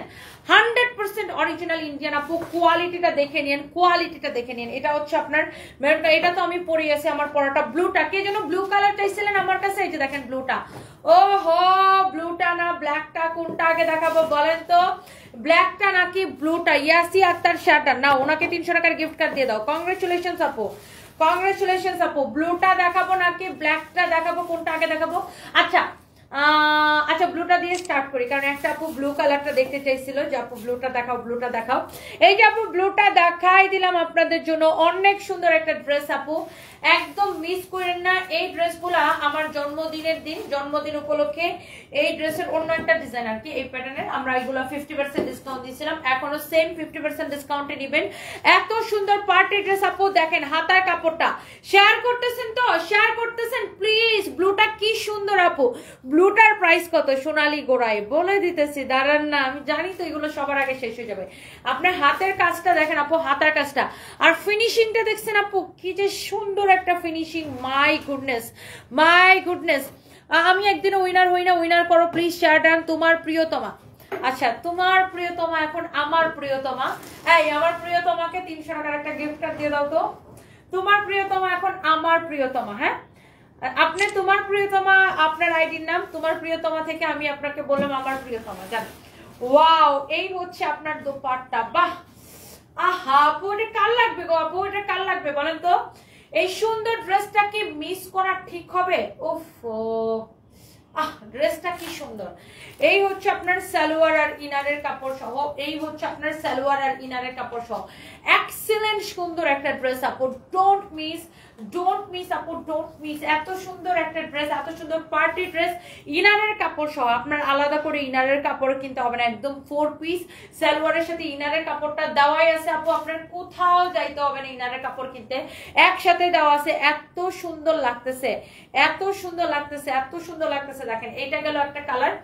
100% অরিজিনাল ইন্ডিয়ান আপু। কোয়ালিটিটা দেখে নিন, কোয়ালিটিটা দেখে নিন। এটা হচ্ছে আপনার মেরুনটা, এটা তো আমি পরে আছি, আমার পরাটা ব্লুটা, কে যেন ব্লু কালার চাইছিলেন আমার কাছে, এই যে দেখেন ব্লুটা। ও হো, ব্লুটা না ব্ল্যাকটা, কোনটা আগে দেখাবো বলেন তো, ব্ল্যাকটা নাকি ব্লুটা? ইয়াসি আক্তার শাটা না, ওনাকে 300 টাকার গিফট কার্ড দিয়ে দাও। কংগ্রেচুলেশনস আপু, কংগ্রেচুলেশনস আপু। ব্লুটা দেখাবো নাকি ব্ল্যাকটা দেখাবো, কোনটা আগে দেখাবো? আচ্ছা আচ্ছা, ব্লুটা দিয়ে স্টার্ট করি, কারণ একটা আপু ব্লু কালারটা দেখতে চাইছিল যে আপু ব্লুটা দেখাও, ব্লুটা দেখাও। এই যে আপু ব্লুটা দেখাই দিলাম আপনাদের জন্য। অনেক সুন্দর একটা ড্রেস আপু, একদম মিস করেন না। এই ড্রেসগুলা আমার জন্মদিনের দিন, জন্মদিন উপলক্ষে এই ড্রেসের অন্য একটা ডিজাইন আর কি, এই প্যাটার্নের আমরা এগুলো 50% ডিসকাউন্ট দিয়েছিলাম, এখনো সেম 50% ডিসকাউন্টে নেবেন। এত সুন্দর পার্টি ড্রেস আপু, দেখেন হাতার কাপড়টা। শেয়ার করতেছেন তো, শেয়ার করতেছেন প্লিজ। ব্লুটা কি সুন্দর আপু, ব্লুটার প্রাইস কত? সোনালী গোড়ায় বলে দিতেছি, দাঁড়ান না, আমি জানি তো এগুলো সবার আগে শেষ হয়ে যাবে। আপনার হাতের কাজটা দেখেন আপু, হাতের কাজটা, আর ফিনিশিংটা দেখছেন আপু, কি যে সুন্দর একটা finishing. My goodness, my goodness. আমি একদিনও উইনার হই না, উইনার করো প্লিজ, শেয়ার ডান। তোমার প্রিয়তমা, আচ্ছা তোমার প্রিয়তমা এখন আমার প্রিয়তমা। এই আমার প্রিয়তমাকে 300 টাকার একটা গিফট কার্ড দিয়ে দাও তো। তোমার প্রিয়তমা এখন আমার প্রিয়তমা। হ্যাঁ, আপনি তোমার প্রিয়তমা, আপনার আইডির নাম তোমার প্রিয়তমা থেকে আমি আপনাকে বললাম আমার প্রিয়তমা। জান, ওয়াও, এই হচ্ছে আপনার দোপাট্টা। বাহ, আহা আপু, এটা কার লাগবে গো আপু, এটা কার লাগবে বলেন তো? এই সুন্দর ড্রেসটা কি মিস করা ঠিক হবে? ওফো, আহ ড্রেসটা কি সুন্দর। এই হচ্ছে আপনার সালোয়ার আর ইনারের কাপড় সহ, এই হচ্ছে আপনার সালোয়ার আর ইনারের কাপড় সহ এক্সিলেন্ট সুন্দর একটা ড্রেস আপু। ডোন্ট মিস, ডোন্ট মিস আপু, ডোন্ট মিস। এত সুন্দর একটা ড্রেস, এত সুন্দর পার্টি ড্রেস, ইনারের কাপড় সহ। আপনার আলাদা করে ইনারের কাপড় কিনতে হবে না, একদম 4 পিস সালোয়ারের সাথে ইনারের কাপড়টা দেওয়াই আছে আপু। আপনার কোথাও যাইতে হবে না ইনারের কাপড় কিনতে, একসাথে দেওয়া আছে। এত সুন্দর লাগতেছে, এত সুন্দর লাগতেছে, এত সুন্দর লাগতেছে। দেখেন এটা গেল একটা কালার।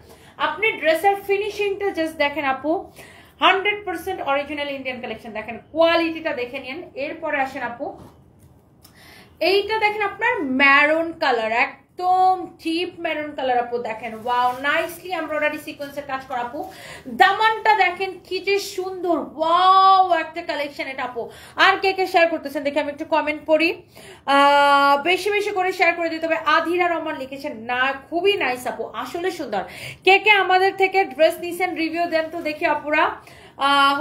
আপনি ড্রেসের ফিনিশিংটা জাস্ট দেখেন আপু, 100% অরিজিনাল ইন্ডিয়ান কালেকশন। দেখেন কোয়ালিটিটা দেখে নিন। এরপরে আসেন আপু, এইটা দেখেন আপনার ম্যারুন কালার, একদম ডিপ মেরুন কালার আপু দেখেন, ওয়াও নাইসলি এমব্রয়ডারি সিকোয়েন্সের কাজ করা আপু। দামানটা দেখেন কি যে সুন্দর, ওয়াও একটা কালেকশন এটা আপু। আর কে কে শেয়ার করতেছেন দেখে আমি একটু কমেন্ট পড়ি, বেশি বেশি করে শেয়ার করে দিতে হবে। আধিরা রহমান লিখেছেন না, খুবই নাইস আপু, আসলে সুন্দর। কে কে আমাদের থেকে ড্রেস নিছেন রিভিউ দেন তো দেখি আপুরা।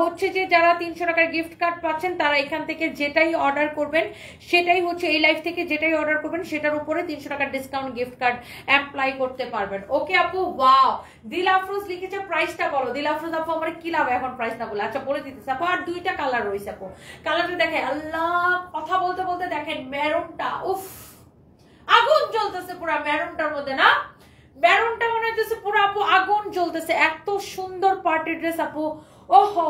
হচ্ছে যে যারা 300 টাকার গিফট কার্ড পাচ্ছেন তারা এখান থেকে যেটাই অর্ডার করবেন সেটাই হচ্ছে, এই লাইফ থেকে যেটাই অর্ডার করবেন সেটার উপরে 300 টাকার ডিসকাউন্ট গিফট কার্ড অ্যাপ্লাই করতে পারবেন। ওকে আপু, ওয়াও। দিল আফরোজ লিখেছে প্রাইসটা বলো। দিল আফরোজ আপু আমার কি লাভ এখন প্রাইস না বলে? আচ্ছা বলে দিতেছে আপু। আর দুইটা কালার রয়েছে আপু, কালারটা দেখেন, আল্লাহ কথা বলতে বলতে দেখেন মেরুনটা, উফ আগুন জ্বলতেছে পুরো মেরুনটার মধ্যে না, মেরুনটা মনে হচ্ছে পুরো আপু আগুন জ্বলতেছে, এত সুন্দর পার্টি ড্রেস আপু। ওহো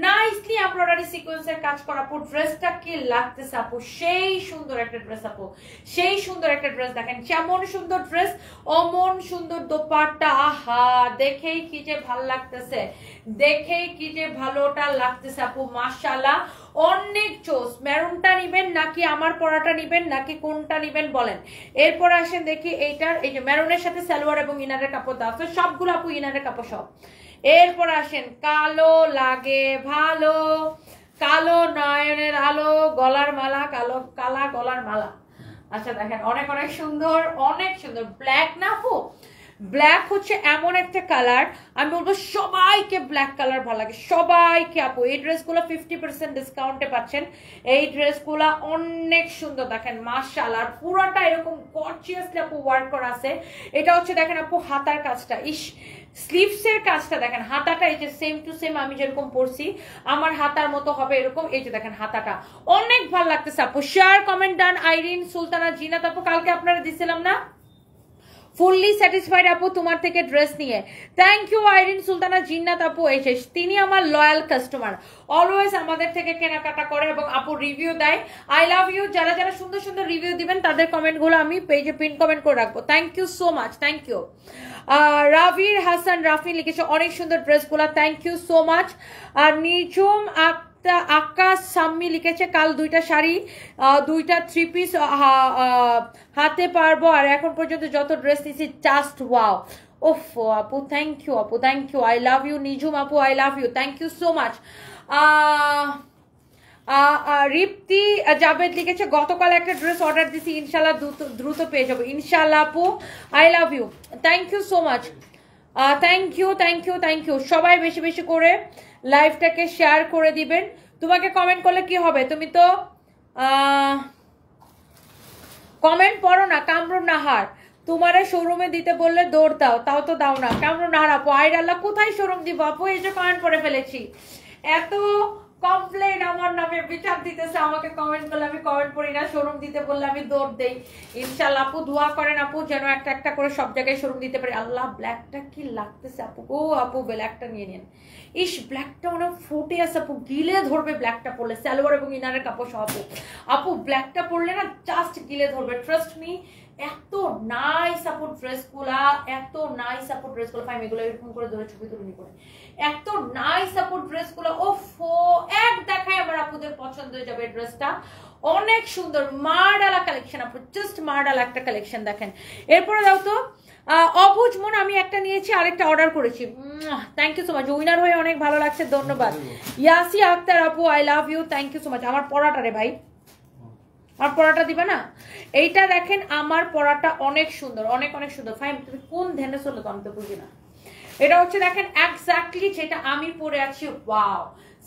নাইসলি এমব্রয়ডারি সিকোয়েন্সের কাজ করা আপু, ড্রেসটা কি লাগতেছে আপু, সেই সুন্দর একটা ড্রেস আপু, সেই সুন্দর একটা ড্রেস দেখেন, যেমন সুন্দর ড্রেস অমন সুন্দর দোপাট্টা। আহা দেখেই কি যে ভালো লাগতেছে, দেখেই কি যে ভালোটা লাগতেছে আপু, মাশাআল্লাহ অনেক চোস। মেরুনটা নিবেন নাকি আমার পরাটা নিবেন নাকি কোনটা নিবেন বলেন। এরপর আসেন দেখি এইটার, এই যে মেরুনের সাথে সালোয়ার এবং ইনারের কাপড় দেওয়া আছে, সবগুলো আপু ইনারের কাপড় সব। এরপর আসেন কালো লাগে ভালো, কালো নয়নের আলো, গলার মালা, কালো কালা গলার মালা। আচ্ছা দেখেন অনেক অনেক সুন্দর, অনেক সুন্দর। ব্ল্যাক না আপু, ব্ল্যাক হচ্ছে এমন একটা কালার, আমি বলবো সবাইকে ব্ল্যাক কালার ভালো লাগে, সবাইকে আপু। এই ড্রেসগুলো 50% ডিসকাউন্টে পাচ্ছেন, এই ড্রেসগুলো অনেক সুন্দর দেখেন মাশাআল্লাহ, আর পুরোটা এরকম গর্জিয়াসলি আপু ওয়ার্ক করা আছে। এটা হচ্ছে দেখেন আপু হাতার কাজটা, ইস স্লিভসের কাজটা দেখেন, হাতাটা এই যে সেম টু সেম আমি যেরকম পরছি আমার হাতার মতো হবে এরকম, এই যে দেখেন হাতাটা অনেক ভালো লাগতেছে আপু। শেয়ার কমেন্ট ডান। আইরিন সুলতানা জিনাত আপু, কালকে আপনারা দিছিলাম না, ফুললি স্যাটিসফাইড আপু তোমার থেকে ড্রেস নিয়ে। থ্যাংক ইউ আইরিন সুলতানা জিন্নাত আপু, এসে তিনি আমার লয়াল কাস্টমার, অলওয়েজ আমাদের থেকে কেনাকাটা করে এবং আপু রিভিউ দেয়। I love you. যারা যারা সুন্দর সুন্দর রিভিউ দিবেন তাদের কমেন্টগুলো আমি পেজে পিন কমেন্ট করে রাখবো। Thank you so much, thank you. Rabir Hasan Rafi লিখেছে অনেক সুন্দর ড্রেসগুলো, থ্যাংক ইউ সো মাচ। আর নিঝুম আকাশ সাম্মি লিখেছে কাল দুইটা শাড়ি দুইটা 3 পিস হাতে পারবো, আর এখন পর্যন্ত যত ড্রেস নিয়েছি জাস্ট ওয়াও। ওফ আপু থ্যাংক ইউ আপু, thank you, I love you Nijhum আপু, I love you, thank you so much. Ripti Jabed লিখেছে গতকাল একটা ড্রেস অর্ডার দিছি, ইনশাল্লাহ দ্রুত পেয়ে যাবো ইনশাল্লাহ আপু, I love you, thank you so much. Thank you thank you thank you. সবাই বেশি বেশি করে লাইভটাকে শেয়ার করে দিবেন। তোমাকে কমেন্ট করলে কি হবে, তুমি তো কমেন্ট পড়ো না। কামরুন নাহার, তোমারে শোরুমে দিতে বললে দৌড় দাও, তাও তো দাও না। কামরুন নাহার আপু, আইড আল্লাহ কোথায় শোরুম দিব আপু, এই যে কমেন্ট করে ফেলেছি, এত কমপ্লেন আমার নামে বিচার দিতেছে, আমাকে কমেন্ট করলে আমি কমেন্ট পড়ি না, শোরুম দিতে বললে আমি দৌড় দেই। ইনশাআল্লাহ আপু দোয়া করেন আপু যেন একটা একটা করে সব জায়গায় শোরুম দিতে পারি। আল্লাহ ব্ল্যাকটা কি লাগতেছে আপু, ও আপু ব্ল্যাকটা নিয়ে নেন, ইস ব্ল্যাকটা অনেক ফুটে আছে আপু, গিলে ধরবে ব্ল্যাকটা পরলে, সালোয়ার এবং ইনারের কাপড় সহ আপু। আপু ব্ল্যাকটা পরলে না জাস্ট গিলে ধরবে, ট্রাস্ট মি। এত নাইস আপু ড্রেসগুলা, এত নাইস আপু ড্রেসগুলো, ফাইম এগুলো এরকম করে ধরে ছবি তুলে করে, এত নাইস আপু ড্রেসগুলো। ওফো এক দেখায় আমার আপুদের পছন্দ হয়ে যাবে ড্রেসটা, অনেক সুন্দর মার্ডালা কালেকশন আপু, জাস্ট মার্ডালা একটা কালেকশন দেখেন। এরপরে দাও তো অবুজ মন, আমি একটা নিয়েছি আরেকটা অর্ডার করেছি, thank you so much, winner হয়ে অনেক ভালো লাগছে, ধন্যবাদ। ইয়াসি আক্তার আপু, I love you, thank you so much. আমার পড়াটা রে ভাই, আমার পড়াটা দিবা না? এইটা দেখেন আমার পড়াটা অনেক সুন্দর, অনেক অনেক সুন্দর। ফাইম তুমি কোন ধ্যানে চলো তো আমি তো বুঝি না। এটা হচ্ছে দেখেন এক্স্যাক্টলি যেটা আমি পরে আছি, wow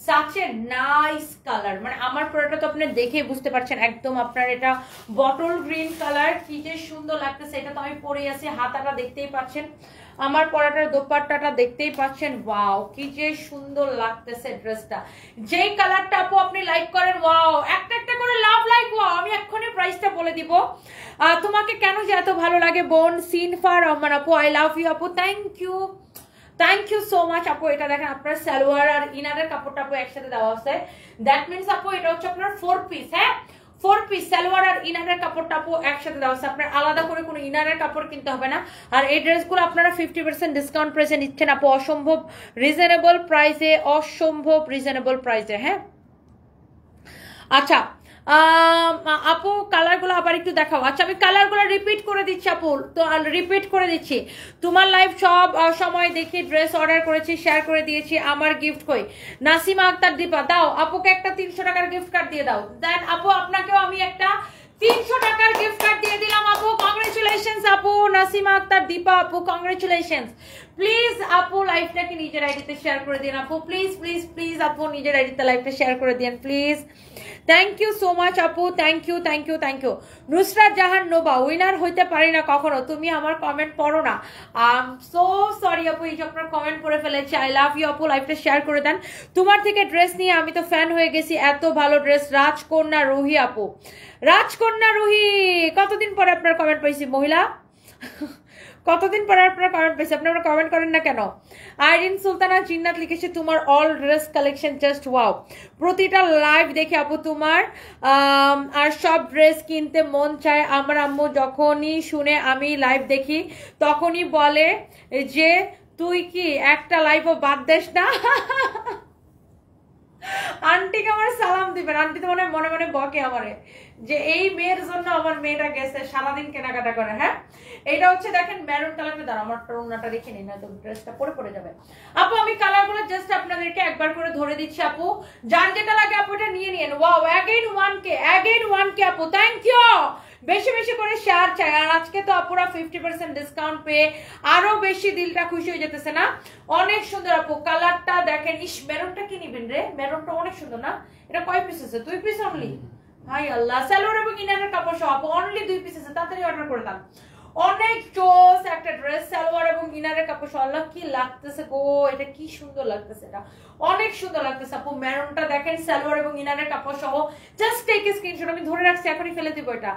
such a nice colour, মানে আমার পরাটা তো আপনি দেখে বুঝতে পারছেন একদম আপনার এটা বটল গ্রিন কালার, কি যে সুন্দর লাগতেছে। এটা তো আমি পরে আছি, হাতাটা দেখতেই পাচ্ছেন, আমার পরাটার দোপাট্টাটা দেখতেই পাচ্ছেন, ওয়াও কি যে সুন্দর লাগতেছে ড্রেসটা। যেই কালারটা আপু আপনি লাইক করেন, ওয়াও একটা একটা করে লাভ লাইক, ওয়াও আমি এক্ষুনি প্রাইসটা বলে দিব। তোমাকে কেন যে এত ভালো লাগে বোন সিনফা রহমান আপু, আই লাভ ইউ আপু, thank you, thank you so much আপু। এটা দেখেন আপনার সালোয়ার আর ইনারের কাপড়টা আপু একসাথে দেওয়া আছে, দ্যাট মিনস আপু এটা হচ্ছে আপনার 4 পিস, হ্যাঁ 4 পিস সালোয়ার আর ইনারের কাপড়টা আপু একসাথে দেওয়া আছে, আপনার আলাদা করে কোনো ইনারের কাপড় কিনতে হবে না। আর এই ড্রেসগুলো আপনারা 50% ডিসকাউন্ট প্রাইসে নিচ্ছেন আপু, অসম্ভব রিজনেবল প্রাইসে, অসম্ভব রিজনেবল প্রাইসে, হ্যাঁ। আচ্ছা আপু কালারগুলো আবার একটু দেখাও। আচ্ছা আমি কালারগুলো রিপিট করে দিচ্ছি আপু, তো রিপিট করে দিচ্ছি। তোমার লাইভ সব সময় দেখি ড্রেস অর্ডার করেছি, শেয়ার করে দিয়েছি। আমার গিফট কই? নাসিমা আক্তার দীপা দাও আপুকে একটা 300 টাকার গিফট কার্ড দিয়ে দাও। দেন আপু আপনাকেও আমি একটা 300 টাকার গিফট কার্ড দিয়ে দিলাম আপু। কংগ্রেচুলেশনস আপু নাসিমা আক্তার দীপা আপু, কংগ্রেচুলেশনস। প্লিজ আপু লাইভটাকে নিজের আইডিতে শেয়ার করে দিন আপু, প্লিজ প্লিজ প্লিজ আপু নিজের আইডিতে লাইভটা শেয়ার করে দিন please. Thank you so much আপু, thank you thank you thank you. Nusrat Jahan Noba, winner হইতে পারি না কখনো, তুমি আমার কমেন্ট পড়ো না। সো সরি আপু, এই যে আপনার কমেন্ট পড়ে ফেলেছি। আই লাভ ইউ আপু, লাইভটা শেয়ার করে দেন। তোমার থেকে ড্রেস নিয়ে আমি তো ফ্যান হয়ে গেছি, এত ভালো ড্রেস। রাজকন্যা রুহি আপু, রাজকন্যা রুহি, কতদিন পরে আপনার কমেন্ট পাইছি মহিলা, কতদিন পরে আপনার কমেন্ট পেয়েছি, আপনি আপনার কমেন্ট করেন না কেন? আইরিন সুলতানা জিন্নাত লিখেছে তোমার all dress collection just wow. প্রতিটা লাইভ দেখে আপু তোমার আর সব ড্রেস কিনতে মন চায়। আমার আম্মু যখনই শুনে আমি লাইভ দেখি তখনই বলে যে তুই কি একটা লাইভও বাদ দেস না। আন্টিকে আমার সালাম দিবেন, আন্টি তো মনে মনে বকে আমারে যে এই মেয়ের জন্য আমার মেয়েটা গেছে সারাদিন কেনাকাটা করে। হ্যাঁ এটা হচ্ছে দেখেন মেরুন কালারটা, দাঁড়া আমার ওড়নাটা রেখে নিই না তো ড্রেসটা পরে যাবে। আপু আমি কালারগুলো জাস্ট আপনাদেরকে একবার করে ধরে দিচ্ছি আপু, যার যেটা লাগে আপু এটা নিয়ে নিন। ওয়াও অ্যাগেইন 1K আপু, থ্যাংক ইউ। বেশি বেশি করে শেয়ার চাই। আর আজকে তো আপুরা 50% ডিসকাউন্ট পেয়ে আরো বেশি দিলটা খুশি হয়ে যেতেছে না? অনেক সুন্দর আপু কালারটা দেখেন। ইস মেরুনটা কি নিবেন রে, মেরুনটা অনেক সুন্দর না? এটা কয় পিস আছে? 2 পিস অনলি। হাই আল্লাহ, সালোয়ার এবং ইনারের কাপড় সহ আপু অনলি 2 পিস আছে, তাড়াতাড়ি অর্ডার করে দাও। অনেক চোস একটা ড্রেস, সালোয়ার এবং ইনারের কাপড় সহ। আল্লাহ কি লাগতেছে গো, এটা কি সুন্দর লাগতেছে, এটা অনেক সুন্দর লাগতেছে আপু। মেরুনটা দেখেন সালোয়ার এবং ইনারের কাপড় সহ। জাস্ট টেক এ স্ক্রিনশট, আমি ধরে রাখছি, এখনই ফেলে দেবো, এটা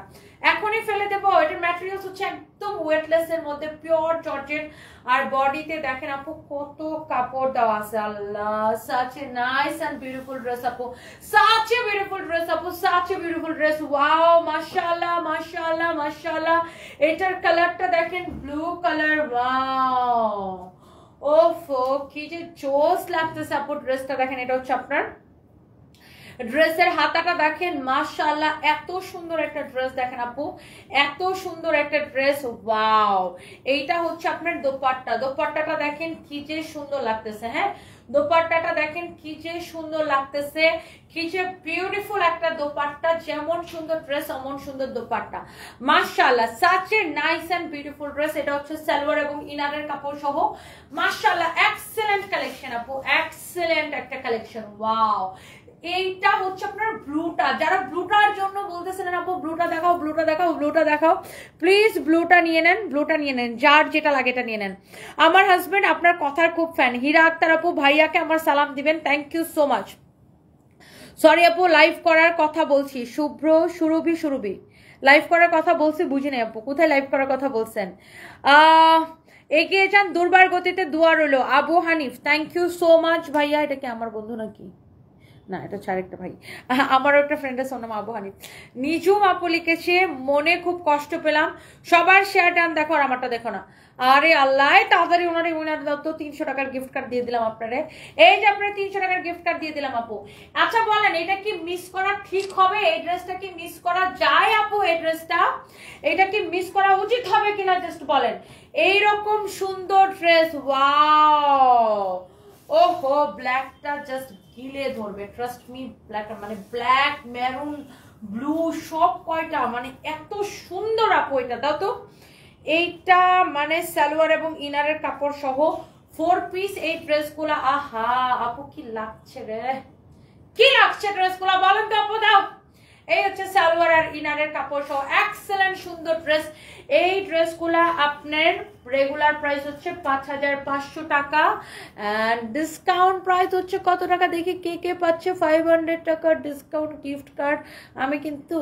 এখনই ফেলে দেবো। এটার ম্যাটেরিয়ালস হচ্ছে একদম ওয়েটলেস এর মধ্যে, পিওর জর্জেট। আর বডিতে দেখেন আপু কত কাপড় দেওয়া আছে। আল্লাহ such a nice and beautiful dress আপু, such a beautiful dress আপু, such a beautiful dress. Wow মাশাআল্লাহ মাশাআল্লাহ মাশাআল্লাহ। এটার কালারটা দেখেন ব্লু কালার, ওয়াও ওফো কি যে জোস লাগতেছে আপু ড্রেসটা দেখেন। এটা হচ্ছে আপনার ড্রেসের হাতাটা দেখেন মাশাআল্লাহ, এত সুন্দর একটা ড্রেস দেখেন আপু, এত সুন্দর একটা ড্রেস, ওয়াও। এইটা হচ্ছে আপনার দোপাট্টা, দোপাট্টাটা দেখেন কি যে সুন্দর লাগতেছে। হ্যাঁ দোপাট্টাটা দেখেন কি যে সুন্দর লাগতেছে, কি যে বিউটিফুল একটা দোপাট্টা। যেমন সুন্দর ড্রেস অমন সুন্দর দোপাট্টা, মাশাআল্লাহ such a nice and beautiful dress. এটা হচ্ছে সালোয়ার এবং ইনারের কাপড় সহ, মাশাআল্লাহ এক্সেলেন্ট কালেকশন আপু, এক্সেলেন্ট একটা কালেকশন, ওয়াও। এইটা হচ্ছে আপনার ব্লুটা, যারা ব্লুটার জন্য বলতেছেন আপু ব্লুটা দেখাও ব্লুটা দেখাও ব্লুটা দেখাও, প্লিজ ব্লুটা নিয়ে নেন, ব্লুটা নিয়ে নেন, যার যেটা লাগে এটা নিয়ে নেন। আমার হাজবেন্ড আপনার কথার খুব ফ্যান। হীরা আক্তার আপু ভাইয়াকে আমার সালাম দিবেন, thank you so much. Sorry আপু লাইভ করার কথা বলছি, শুভ্র সুরভি লাইভ করার কথা বলছি, বুঝি নাই আপু কোথায় লাইভ করার কথা বলছেন। এগিয়ে যান দুর্বার গতিতে, দোয়া রইল। Abu Hanif thank you so much ভাইয়া। এটা কি আমার বন্ধু নাকি? না এটা হচ্ছে আরেকটা ভাই, আমারও একটা ফ্রেন্ড আছে, ওর নাম আবু হানিফ। নিজুম আপু লিখেছে মনে খুব কষ্ট পেলাম, সবার শেয়ার টান দেখো আর আমারটা দেখো না। আরে আল্লাহ তাড়াতাড়ি ওনার তো 300 টাকার গিফট কার্ড দিয়ে দিলাম আপনারে। এই যে আপনার 300 টাকার গিফট কার্ড দিয়ে দিলাম আপু। আচ্ছা বলেন এটা কি মিস করা ঠিক হবে? এই ড্রেসটা কি মিস করা যায় আপু? এই ড্রেসটা এটা কি মিস করা উচিত হবে কিনা জাস্ট বলেন। এইরকম সুন্দর ড্রেস, ওয়াও। ওহো ব্ল্যাকটা জাস্ট গিলে ধরবে, ট্রাস্ট মি। ব্ল্যাক মানে ব্ল্যাক মেরুন ব্লু সব কয়টা মানে এত সুন্দর আপু। এটা দাও তো, এইটা মানে সালোয়ার এবং ইনারের কাপড় সহ 4 পিস এই ড্রেসগুলা। আহা আপু কি লাগছে রে, কি লাগছে ড্রেসগুলা বলেন তো আপু, দাও। এই হচ্ছে সালোয়ার আর ইনারের কাপড় সহ এক্সেলেন্ট সুন্দর ড্রেস। এই ড্রেসগুলা আপনার রেগুলার প্রাইস হচ্ছে 5500 টাকা, এন্ড ডিসকাউন্ট প্রাইস হচ্ছে কত টাকা দেখি কে কে পাচ্ছে? 500 টাকার ডিসকাউন্ট গিফট কার্ড। আমি কিন্তু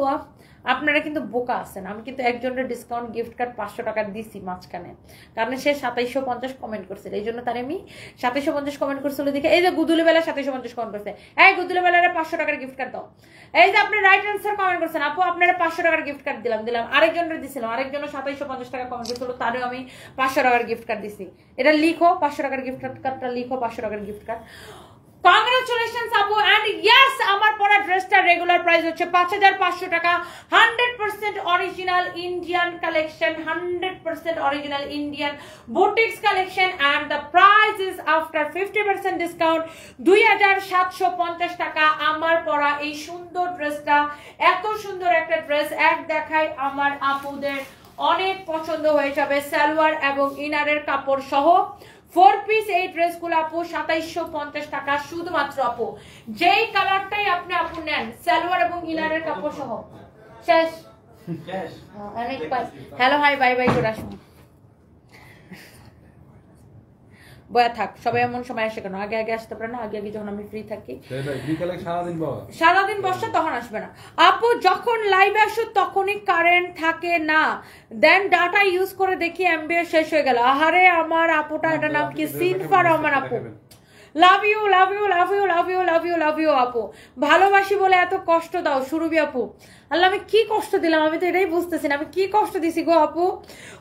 আপনারা কিন্তু বোকা আছেন, আমি কিন্তু একজনের ডিসকাউন্ট গিফট কার্ড 500 টাকা দিছি মাঝখানে, কারণ সে 2750 কমেন্ট করছিল, এই জন্য তার আমি 2750 কমেন্ট করছিল দেখে। এই যে গুদুলি বেলা 2750 কমেন্ট করছে, এই গুদুলি বেলারে 500 টাকার গিফট কার্ড দাও। এই যে আপনি রাইট আনসার কমেন্ট করছেন আপু, আপনারা 500 টাকার গিফট কার্ড দিলাম। আরেকজনের দিছিলাম, আরেকজনের 2750 টাকা কমেন্ট করছিল, তারও আমি 500 টাকার গিফট কার্ড দিছি। এটা লিখো 500 টাকার গিফট কার্ডটা লিখো, 500 টাকার গিফট কার্ড। কংগ্রাচুলেশনস আপু এন্ড ইয়েস আমার পরা ড্রেসটার রেগুলার প্রাইস হচ্ছে 5500 টাকা 100% original Indian collection 100% original Indian boutiques collection and the price is after 50% discount 2750 টাকা আমার পরা এই সুন্দর ড্রেসটা এত সুন্দর একটা ড্রেস এক দেখায় আমার আপুদের অনেক পছন্দ হয়ে যাবে সালোয়ার এবং ইনারের কাপড় সহ 4 পিস এই ড্রেসগুলো আপু 2750 টাকা শুধুমাত্র আপু যেই কালারটাই আপনি আপু নেন সালোয়ার এবং ইনারের কাপড় সহ শেষ অনেক হ্যালো হাই বাই বাই করে আসুন বয়া থাক সবাই এমন সময় আসে কেন আগে আগে আসতে পারে না আগে আগে যখন আমি ফ্রি থাকি সারাদিন বসে তখন আসবে না আপু যখন লাইভে আসো তখনই কারেন্ট থাকে না দেন ডাটা ইউজ করে দেখি এমবিএ শেষ হয়ে গেল আহারে আমার আপুটা এটা নাম কি সিনফা রহমান আপু love you love you love you love you love you love you আপু ভালোবাসি বলে এত কষ্ট দাও সুরভি আপু আল্লাহ আমি কি কষ্ট দিলাম আমি তো এটাই বুঝতেছি না আমি কি কষ্ট দিছি গো আপু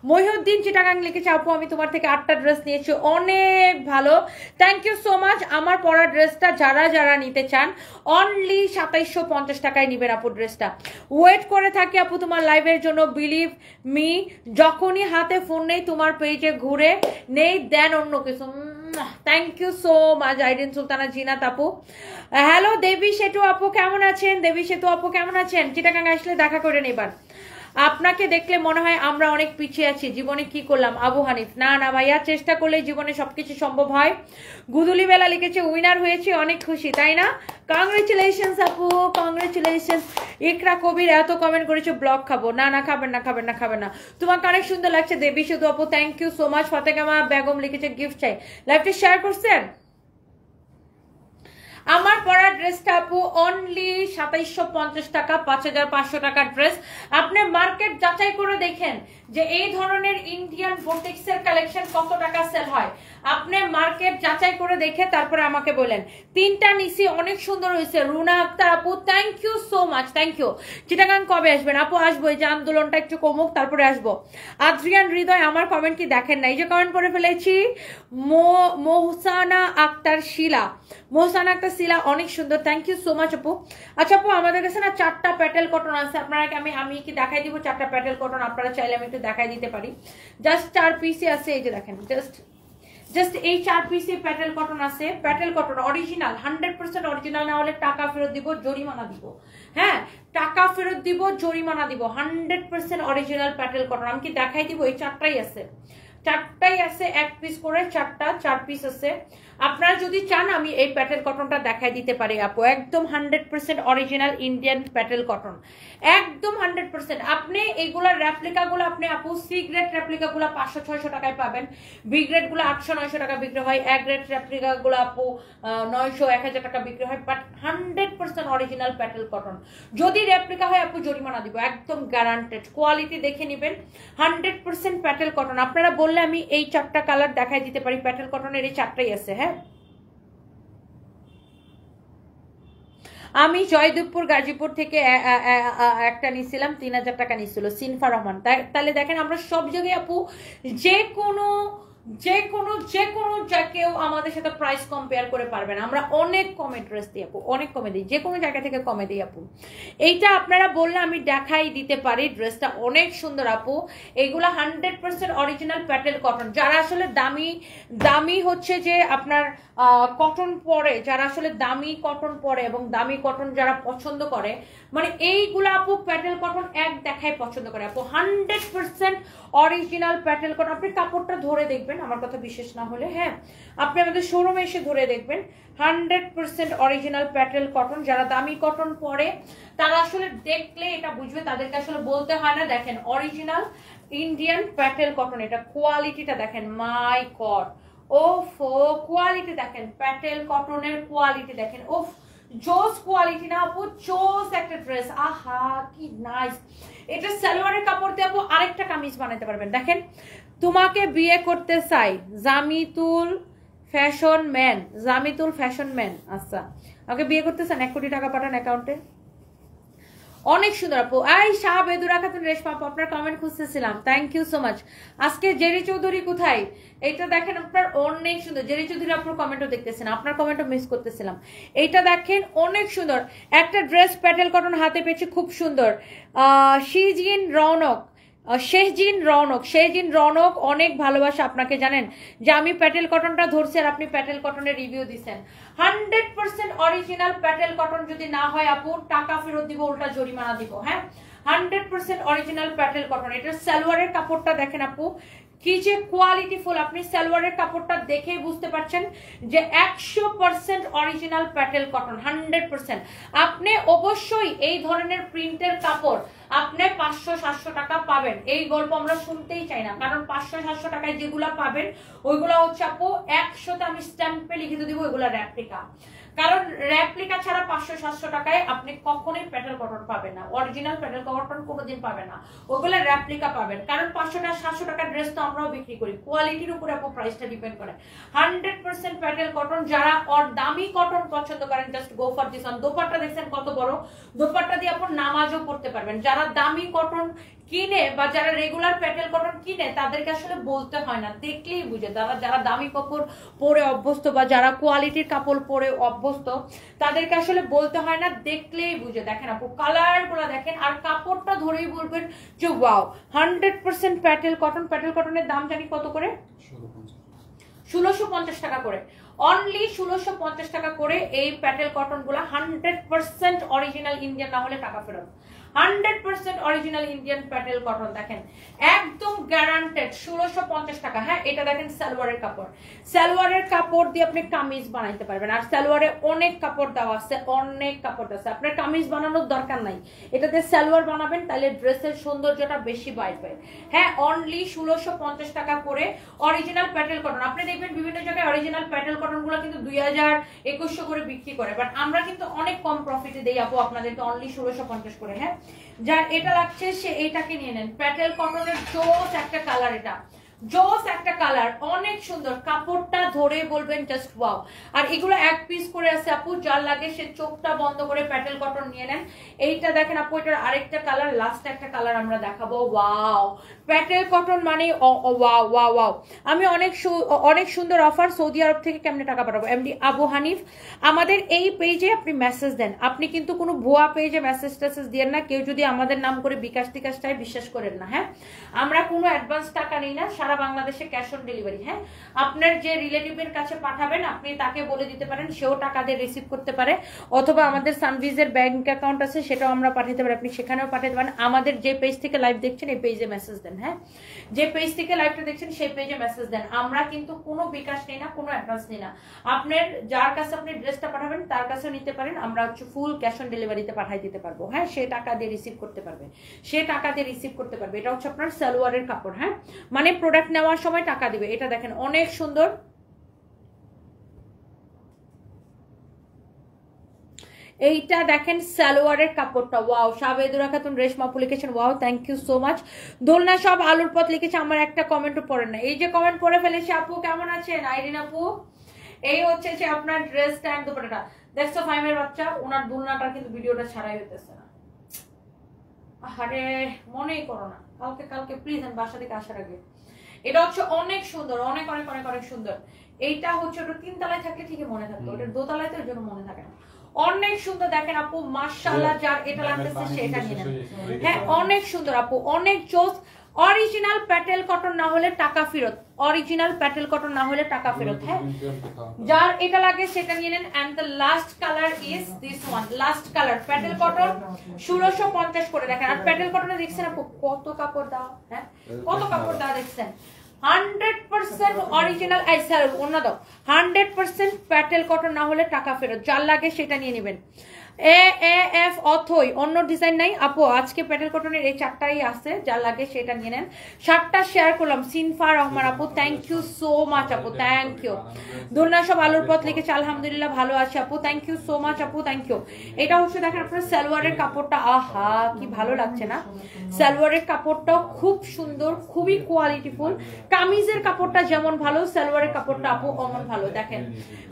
মহিউদ্দিন চিটাগাং লিখেছে আপু আমি তোমার থেকে 8টা ড্রেস নিয়েছি অনেক ভালো থ্যাংক ইউ সো মাচ আমার পরা ড্রেসটা যারা যারা নিতে চান অনলি 2750 টাকায় নিবেন আপু ড্রেসটা ওয়েট করে থাকি আপু তোমার লাইভের জন্য বিলিভ মি যখনই হাতে ফোন নেই তোমার পেজে ঘুরে নেই দেন অন্য কিছু thank you so much Aidin Sultana Zinat আপু হ্যালো দেবী সেতু আপু কেমন আছেন দেবী সেতু আপু কেমন আছেন চিটাগাং আসলে দেখা করে নেবার আপনাকে দেখলে মনে হয় আমরা অনেক পিছিয়ে আছি জীবনে কি করলাম আবু হানিফ না না ভাইয়া চেষ্টা করলে জীবনে সবকিছু সম্ভব হয় গুদুলি বেলা লিখেছে উইনার হয়েছে অনেক খুশি তাই না কংগ্রেচুলেশনস আপু কংগ্রেচুলেশনস ইকরা কবির এত কমেন্ট করেছে ব্লগ খাবো না না খাবেন না খাবেন না খাবেন না তোমাকে অনেক সুন্দর লাগছে দেবী সেতু আপু thank you so much Fatema Begum লিখেছে গিফট চাই লাইভটা শেয়ার করছেন আমার পরা ড্রেসটা আপু অনলি 2750 টাকা 5500 টাকার ড্রেস আপনি মার্কেট যাচাই করে দেখেন যে এই ধরনের ইন্ডিয়ান বুটিক্স এর কালেকশন কত টাকা সেল হয় আপনি মার্কেট যাচাই করে দেখে তারপরে আমাকে বলেন তিনটা নিছি অনেক সুন্দর হয়েছে রুনা আক্তার আপু thank you so much thank you Chittagong কবে আসবেন আপু আসবো এই যে আন্দোলনটা একটু কমুক তারপরে আসবো আদ্রিয়ান হৃদয় আমার কমেন্ট কি দেখেন না এই যে কমেন্ট করে ফেলেছি মোহসানা আক্তার শিলা মোহসানা আক্তার শিলা অনেক সুন্দর থ্যাংক ইউ সো মাচ আপু আচ্ছা আপু আমাদের কাছে না 4টা প্যাটেল কটন আছে আপনারা আমি কি দেখাই দিব 4টা প্যাটেল কটন আপনারা চাইলে আমি একটু দেখাই দিতে পারি জাস্ট 4 পিসই আছে এই যে দেখেন জাস্ট এই 4 পিসে প্যাটেল কটন আছে প্যাটেল কটন অরিজিনাল 100% অরিজিনাল না হলে টাকা ফেরত দিব জরিমানা দিব হ্যাঁ টাকা ফেরত দিব জরিমানা দিব 100% অরিজিনাল প্যাটেল কটন আমি কি দেখাই দিব এই 4টাই আছে 4টাই আছে এক পিস করে 4 পিস আছে আপনারা যদি চান আমি এই প্যাটেল কটনটা দেখাই দিতে পারি আপু একদম 100% অরিজিনাল ইন্ডিয়ান প্যাটেল কটন একদম 100% আপনি এইগুলা রেপ্লিকা গুলো আপনি আপু সি গ্রেড রেপ্লিকা গুলো 500-600 টাকায় পাবেন বি গ্রেড গুলো 800-900 টাকা বিক্রি হয় এ গ্রেড রেপ্লিকা গুলো আপু 900-1000 টাকা বিক্রি হয় বাট 100% অরিজিনাল প্যাটেল কটন যদি রেপ্লিকা হয় আপু জরিমানা দিব একদম গ্যারান্টেড কোয়ালিটি দেখে নেবেন 100% প্যাটেল কটন আপনারা বললে আমি এই 4টা কালার দেখাই দিতে পারি প্যাটেল কটনের এই 4টাই আছে হ্যাঁ আমি জয়দেবপুর গাজীপুর থেকে একটা নিছিলাম 3000 টাকা নিছিল সিনফা রহমান তাহলে দেখেন আমরা সব জায়গায় আপু যে কোনো কেউ আমাদের সাথে প্রাইস কম্পেয়ার করে পারবেন আমরা অনেক কমে ড্রেস দিই আপু অনেক কমে দিই যে কোনো জায়গা থেকে কমে দিই আপু এইটা আপনারা বললে আমি দেখাই দিতে পারি ড্রেসটা অনেক সুন্দর আপু এইগুলা 100% অরিজিনাল প্যাটেল কটন যারা আসলে দামি হচ্ছে যে আপনার কটন পরে যারা আসলে দামি কটন পরে এবং দামি কটন যারা পছন্দ করে মানে এইগুলা আপু প্যাটেল কটন এক দেখায় পছন্দ করে আপু 100% অরিজিনাল প্যাটেল কটন আপনি কাপড়টা ধরে দেখবেন আমার কথা বিশ্বাস না হলে হ্যাঁ আপনি আমাদের শোরুমে এসে ধরে দেখবেন 100% অরিজিনাল প্যাটেল কটন যারা দামি কটন পরে তারা আসলে দেখলে এটা বুঝবে তাদেরকে আসলে বলতে হয় না দেখেন অরিজিনাল ইন্ডিয়ান প্যাটেল কটন এটা কোয়ালিটিটা দেখেন মাই গড ওফ কোয়ালিটি দেখেন প্যাটেল কটনের কোয়ালিটি দেখেন ওফ জোস কোয়ালিটি না আপু জোস একটা ড্রেস আহা কি নাইস এটা সালোয়ারের কাপড় দিয়ে আপু আরেকটা কামিজ বানাতে পারবেন দেখেন তোমাকে বিয়ে করতে চাই জামিতুল ফ্যাশন ম্যান আচ্ছা আমাকে বিয়ে করতে চান 1 কোটি টাকা পাঠান অ্যাকাউন্টে অনেক সুন্দর আপু। এই শাহ বেদুরা খাতুন রেশমা আপু, আপনার কমেন্ট খুঁজতেছিলাম, থ্যাংক ইউ সো মাচ। আজকে জেরি চৌধুরী কোথায়? এইটা দেখেন আপনার অনেক সুন্দর। জেরি চৌধুরী আপনার কমেন্টও দেখতেছেন, আপনার কমেন্টও মিস করতেছিলাম। এইটা দেখেন অনেক সুন্দর একটা ড্রেস, প্যাটেল কটন হাতে পেয়েছি, খুব সুন্দর। শিজিন রৌনক, শেহজিন রৌনক, অনেক ভালোবাসা আপনাকে। জানেন যে আমি প্যাটেল কটনটা ধরছি আর আপনি প্যাটেল কটনের রিভিউ দিচ্ছেন। 100% অরিজিনাল প্যাটেল কটন যদি না হয় আপু টাকা ফেরত দিব, উল্টা জরিমানা দিব। হ্যাঁ, 100% অরিজিনাল প্যাটেল কটন। এটার সালোয়ারের কাপড়টা দেখেন আপু কি যে কোয়ালিটিফুল, আপনি সালোয়ারের কাপড়টা দেখেই বুঝতে পারছেন যে 100% অরিজিনাল প্যাটেল কটন, 100%। আপনি অবশ্যই এই ধরনের প্রিন্টের কাপড় আপনি 500-700 টাকা পাবেন, এই গল্প আমরা শুনতেই চাই না। কারণ 500-700 টাকায় যেগুলা পাবেন ওইগুলা হচ্ছে আপু 100তে আমি স্ট্যাম্পে লিখে দিব ওইগুলা রেপ্লিকা। কারণ রেপ্লিকা ছাড়া 500-700 টাকায় আপনি কখনোই প্যাটেল কটন পাবেন না, অরিজিনাল প্যাটেল কটন কোনোদিন পাবেন না, ওগুলো রেপ্লিকা পাবেন। কারণ 500-700 টাকার ড্রেস তো আমরাও বিক্রি করি, কোয়ালিটির উপরে আপু প্রাইসটা ডিপেন্ড করে। 100% প্যাটেল কটন। যারা দামি কটন পছন্দ করেন just go for this one. Dupatta দেখছেন কত বড়, দোপাট্টা দিয়ে আপনি নামাজও পড়তে পারবেন। যারা দামি কটন কিনে বা যারা রেগুলার প্যাটেল কটন কিনে তাদেরকে আসলে বলতে হয় না, দেখলেই বুঝে। যারা দামি কাপড় পরে অভ্যস্ত বা যারা কোয়ালিটির কাপড় পরে অভ্যস্ত তাদেরকে আসলে বলতে হয় না, দেখলেই বুঝে। দেখেন আপু কালার গুলা দেখেন আর কাপড়টা ধরেই বলবেন যে ওয়াও 100% প্যাটেল কটন। প্যাটেল কটনের দাম জানি কত করে, 1650 টাকা করে, অনলি 1650 টাকা করে এই প্যাটেল কটন গুলা। 100% অরিজিনাল ইন্ডিয়ান না হলে টাকা ফেরত। 100% অরিজিনাল ইন্ডিয়ান প্যাটেল কটন দেখেন একদম গ্যারান্টেড 1650 টাকা। হ্যাঁ, এটা দেখেন সালোয়ারের কাপড়, সালোয়ারের কাপড় দিয়ে আপনি কামিজ বানাইতে পারবেন। আর সালোয়ারে অনেক কাপড় দেওয়া আছে, অনেক কাপড় আছে, আপনার কামিজ বানানোর দরকার নাই, এটাতে সালোয়ার বানাবেন তাহলে ড্রেসের সৌন্দর্যটা বেশি বাড়বে। হ্যাঁ, অনলি 1650 টাকা করে অরিজিনাল প্যাটেল কটন। আপনি দেখবেন বিভিন্ন জায়গায় অরিজিনাল প্যাটেল কটন গুলো কিন্তু 2000-2100 করে বিক্রি করে, বাট আমরা কিন্তু অনেক কম প্রফিটে দেই আপু আপনাদেরকে, অনলি 1650 করে। হ্যাঁ, যার এটা লাগছে সে এইটাকে নিয়ে নেন। প্যাটেল কটনের জোস একটা কালার, এটা জোস একটা কালার, অনেক সুন্দর। কাপড়টা ধরে বলবেন জাস্ট ওয়াও। আর এগুলো এক পিস করে আছে আপু, যার লাগে সে চোখটা বন্ধ করে প্যাটেল কটন নিয়ে নেন। এইটা দেখেন আপু, এটার আরেকটা কালার, লাস্ট একটা কালার আমরা দেখাবো। ওয়াও, প্যাটেল কটন মানে ওয়াও ওয়াও ওয়াও। আমি অনেক সুন্দর অফার। সৌদি আরব থেকে কেমনে টাকা পাঠাবো? এমডি আবু হানিফ, আমাদের এই পেজে আপনি মেসেজ দেন, আপনি কিন্তু কোনো ভুয়া পেজে মেসেজ টেসেজ দিয়েন না। কেউ যদি আমাদের নাম করে বিকাশ টিকাশ চাই বিশ্বাস করেন না। হ্যাঁ, আমরা কোনো অ্যাডভান্স টাকা নিই না, সারা বাংলাদেশে ক্যাশ অন ডেলিভারি। হ্যাঁ, আপনার যে রিলেটিভের কাছে পাঠাবেন আপনি তাকে বলে দিতে পারেন, সেও টাকা দিয়ে রিসিভ করতে পারে, অথবা আমাদের সানভিজের ব্যাংক অ্যাকাউন্ট আছে সেটাও আমরা পাঠাতে পারি, আপনি সেখানেও পাঠাতে পারেন। আমাদের যে পেজ থেকে লাইভ দেখছেন এই পেজে মেসেজ দেন। হ্যাঁ, যে পেজ থেকে লাইভটা দেখছেন সেই পেজে মেসেজ দেন। আমরা কিন্তু কোনো বিকাশ নেই না, কোনো অ্যাডভান্স নেই না। আপনার যার কাছে আপনি ড্রেসটা পাঠাবেন তার কাছে নিতে পারেন, আমরা হচ্ছে ফুল ক্যাশ অন ডেলিভারিতে পাঠাই দিতে পারবো। হ্যাঁ, সে টাকা দিয়ে রিসিভ করতে পারবে, সে টাকা দিয়ে রিসিভ করতে পারবে। এটা হচ্ছে আপনার সালোয়ারের কাপড়। হ্যাঁ, মানে প্রোডাক্ট নেওয়ার সময় টাকা দিবে। এটা দেখেন অনেক সুন্দর, এইটা দেখেন সালোয়ারের কাপড়টা। ওয়াও, সাবেদুরা খাতুন রেশমা আপু লিখেছেন wow, thank you so much. দোলনা সব আলুর পথ লিখেছে, আমার একটা কমেন্টও পড়েন না। এই যে কমেন্ট পড়ে ফেলেছে আপু, কেমন আছেন আইরিন আপু? এই হচ্ছে যে আপনার ড্রেসটা এন্ড দুপাট্টাটা দেখছো ফাইমের বাচ্চা, ওনার দোলনাটা কিন্তু ভিডিওটা ছাড়াই হইতেছে না। আরে মনেই করো না, কালকে প্লিজ আমি বাসা থেকে আসার আগে। এটা হচ্ছে অনেক সুন্দর, অনেক অনেক অনেক অনেক সুন্দর। এইটা হচ্ছে ওটা 3 তলায় থাকলে ঠিকই মনে থাকতো, ওটা 2 তলায় তো এর জন্য মনে থাকে না। অনেক সুন্দর দেখেন আপু, মাশাআল্লাহ। যার এটা লাগতেছে সেটা নিয়ে নেন। হ্যাঁ, অনেক সুন্দর আপু, অনেক চোস। অরিজিনাল প্যাটেল কটন না হলে টাকা ফেরত, অরিজিনাল প্যাটেল কটন না হলে টাকা ফেরত। হ্যাঁ, যার এটা লাগে সেটা নিয়ে নেন। And the last colour is this one, last colour petal cotton 1650 করে। দেখেন আর প্যাটেল কটনে দেখছেন আপু কত কাপড় দাও। হ্যাঁ, কত কাপড় দাও দেখছেন। 100% অরিজিনাল আইসার ওনা দাও। 100% প্যাটেল কটন না হলে টাকা ফেরত, যার লাগে সেটা নিয়ে নেবেন। এএফ অথই অন্য ডিজাইন নাই আপু, আজকে প্যাটেল কটনের এই 4টাই আছে, যা লাগে সেটা নিয়ে নেন। 7টা শেয়ার করলাম। সিনফা রহমান আপু, থ্যাংক ইউ সো মাচ আপু, থ্যাংক ইউ। দোলনা সব আলুর পথ লিখেছে, আলহামদুলিল্লাহ ভালো আছে আপু, থ্যাংক ইউ সো মাচ আপু, থ্যাংক ইউ। এটা হচ্ছে দেখেন আপনার সালোয়ারের কাপড়টা, আহা কি ভালো লাগছে না? সালোয়ারের কাপড়টাও খুব সুন্দর, খুবই কোয়ালিটিফুল। কামিজের কাপড়টা যেমন ভালো, সালোয়ারের কাপড়টা আপু অমন ভালো। দেখেন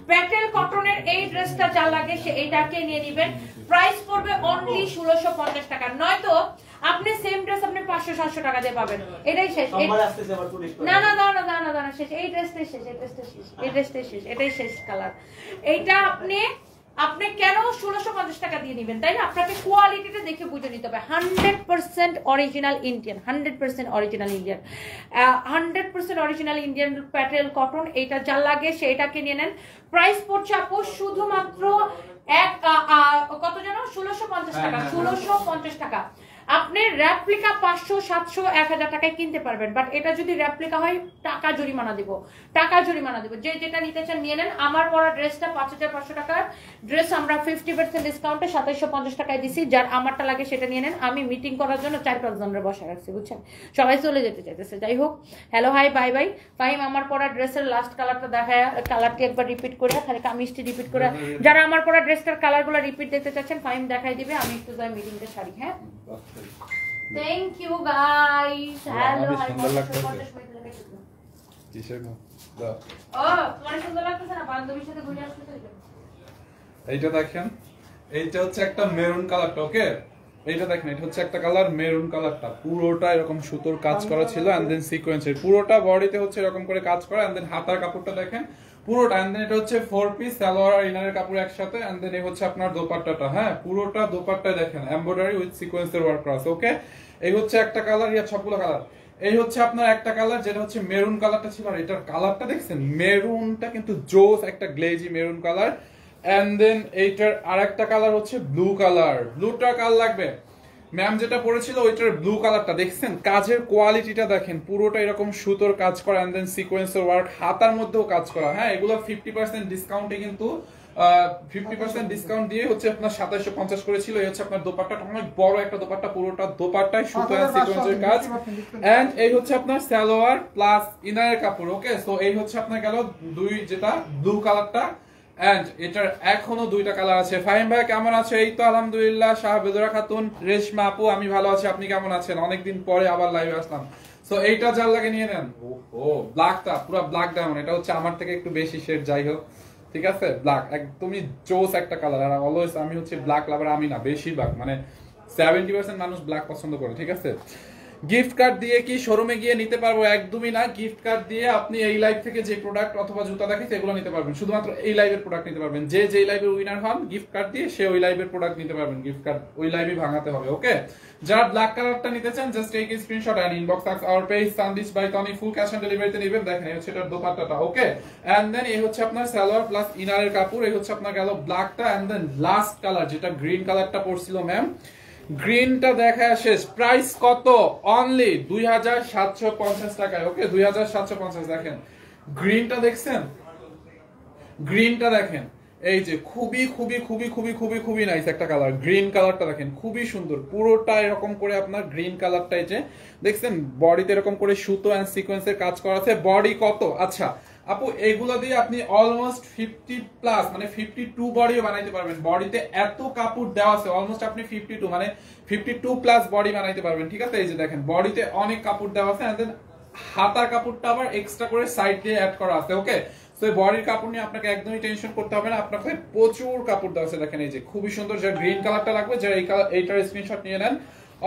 প্যাটেল কটনের এই ড্রেসটা যা লাগে সে এইটাকে নিয়ে নেবেন। প্রাইস পড়বে অনলি 1650 টাকা। নয়তো আপনি সেম ড্রেস আপনি 500-700 টাকা দিয়ে পাবেন। এটাই শেষ। না না না না না না শেষ। এই ড্রেসটাই শেষ, এই ড্রেসটাই শেষ, এই ড্রেসটাই শেষ, এটাই শেষ কালার। এইটা আপনি কেন 1650 টাকা দিয়ে নেবেন, তাই না? আপনাকে কোয়ালিটিটা দেখে বুঝে নিতে হবে। 100% original Indian, 100% original Indian, 100% original Indian Patel cotton. এইটা যা লাগে সেটাকে নিয়ে নেন। প্রাইস পড়ছে আপু শুধুমাত্র কত যেন 1650 টাকা, 1650 টাকা। আপনি রেপ্লিকা 500, 700, 1000 টাকায় কিনতে পারবেন, বাট এটা যদি রেপ্লিকা হয় টাকা জরিমানা দিব, টাকা জরিমানা দিব। যে যেটা নিতে চান নিয়ে নেন। আমার পরা ড্রেসটা 5500 টাকার ড্রেস আমরা 50% ডিসকাউন্টে 2750 টাকায় দিছি। যার আমারটা লাগে সেটা নিয়ে নেন। আমি মিটিং করার জন্য 4-5 জনের বসা রাখছি, বুঝছেন? সবাই চলে যেতে চাইতেছে। যাই হোক, hello hi bye bye. Fahim আমার পরা ড্রেসের লাস্ট কালারটা দেখায়, কালারটি একবার রিপিট করে, খালি কামিজটি রিপিট করে। যারা আমার পরা ড্রেসটার কালারগুলো রিপিট দেখতে চাচ্ছেন ফাহিম দেখাই দিবে। আমি একটু যাই মিটিংটা সারি। হ্যাঁ, thank you guys. Hello hi. কিসের ও তোমার সুন্দর লাগতেছে না? বান্ধবীর সাথে ঘুরে আসতেছে। এইটা দেখেন, এইটা হচ্ছে একটা মেরুন কালারটা। ওকে, এইটা দেখেন, এটা হচ্ছে একটা কালার মেরুন কালারটা। পুরোটা এরকম সুতোর কাজ করা ছিল, এন্ড দেন সিকোয়েন্সের পুরোটা বডিতে হচ্ছে এরকম করে কাজ করা, এন্ড দেন হাতার কাপড়টা দেখেন পুরোটা, এন্ড দেন এটা হচ্ছে 4 পিস সালোয়ার আর ইনারের কাপড় একসাথে, এন্ড দেন এই হচ্ছে আপনার দোপাট্টাটা। হ্যাঁ, পুরোটা দোপাট্টায় দেখেন এমব্রয়ডারি উইথ সিকোয়েন্সের ওয়ার্ক করা আছে। ওকে, এই হচ্ছে একটা কালার, ইয়া সবগুলো কালার। এই হচ্ছে আপনার একটা কালার, যেটা হচ্ছে মেরুন কালারটা ছিল। আর এটার কালারটা দেখছেন, মেরুনটা কিন্তু জোস একটা glazy maroon colour. And then এইটার আরেকটা কালার হচ্ছে ব্লু কালার। ব্লুটা কাল লাগবে ম্যাম যেটা পড়েছিল ওইটার ব্লু কালারটা দেখছেন, কাজের কোয়ালিটিটা দেখেন, পুরোটা এরকম সুতোর কাজ করা, এন্ড দেন সিকোয়েন্সের ওয়ার্ক, হাতার মধ্যেও কাজ করা। হ্যাঁ, এগুলো 50% ডিসকাউন্টে কিন্তু 50% ডিসকাউন্ট দিয়ে হচ্ছে আপনার 2750 করেছিল। এই হচ্ছে আপনার দোপাট্টাটা, অনেক বড় একটা দোপাট্টা, পুরোটা দোপাট্টায় সুতো আর সিকোয়েন্সের কাজ। এন্ড এই হচ্ছে আপনার সালোয়ার প্লাস ইনারের কাপড়। ওকে, সো এই হচ্ছে আপনার গেল দুই, যেটা ব্লু কালারটা। এন্ড এটার এখনো দুইটা কালার আছে। ফাহিম ভাই কেমন আছে? এই তো আলহামদুলিল্লাহ। শাহবেদরা খাতুন, রেশমা আপু আমি ভালো আছি, আপনি কেমন আছেন? অনেকদিন পরে আবার লাইভে আসলাম। সো এইটা যার লাগে নিয়ে নেন। ও ব্ল্যাকটা পুরো ব্ল্যাক ডায়মন্ড, এটা হচ্ছে আমার থেকে একটু বেশি শেড, যাই হোক ঠিক আছে। ব্ল্যাক একদমই জোস একটা কালার। আর অলওয়েজ আমি হচ্ছে ব্ল্যাক লাভার, আমি না বেশিরভাগ মানে 70% মানুষ ব্ল্যাক পছন্দ করে, ঠিক আছে। গিফট কার্ড দিয়ে কি শোরুমে গিয়ে নিতে পারবো? একদমই না। গিফট কার্ড দিয়ে আপনি এই লাইভ থেকে যে প্রোডাক্ট অথবা জুতা দেখেন এগুলো নিতে পারবেন, শুধুমাত্র এই লাইভের প্রোডাক্ট নিতে পারবেন। যে যেই লাইভের উইনার হন গিফট কার্ড দিয়ে সে ওই লাইভের প্রোডাক্ট নিতে পারবেন। গিফট কার্ড ওই লাইভে ভাঙাতে হবে। ওকে, যারা ব্ল্যাক কালারটা নিতে চান just take screenshot and inbox our page Sundish by Tony, full cash on ডেলিভারিতে নেবেন। দেখেন এই হচ্ছে এটার দোপাট্টাটা। ওকে, এন্ড দেন এই হচ্ছে আপনার সালোয়ার প্লাস ইনারের কাপড়। এই হচ্ছে আপনার গেল ব্ল্যাকটা, এন্ড দেন লাস্ট কালার যেটা গ্রিন কালারটা পড়ছিল ম্যাম, গ্রিনটা দেখা শেষ। প্রাইস কত? অনলি 2750 টাকায়। ওকে, 2750। দেখেন গ্রিনটা দেখছেন, গ্রিনটা দেখেন, এই যে খুবই খুবই খুবই খুবই খুবই খুবই নাইস একটা কালার। গ্রিন কালারটা দেখেন খুবই সুন্দর, পুরোটা এরকম করে আপনার গ্রিন কালারটা এই যে দেখছেন, বডিতে এরকম করে সুতো এন্ড সিকোয়েন্সের কাজ করা আছে। বডি কত? আচ্ছা আপু এগুলো দিয়ে আপনি অলমোস্ট 50+ মানে 52 বডিও বানাইতে পারবেন। বডিতে এত কাপড় দেওয়া আছে, অলমোস্ট আপনি 52 মানে 52+ বডি বানাইতে পারবেন, ঠিক আছে। এই যে দেখেন বডিতে অনেক কাপড় দেওয়া আছে, এন্ড দেন হাতার কাপড়টা আবার এক্সট্রা করে সাইড দিয়ে অ্যাড করা আছে। ওকে, সো এই বডির কাপড় নিয়ে আপনাকে একদমই টেনশন করতে হবে না, আপনাকে প্রচুর কাপড় দেওয়া আছে। দেখেন এই যে খুবই সুন্দর, যার গ্রিন কালারটা লাগবে, যারা এই কালার এইটার স্ক্রিনশট নিয়ে নেন।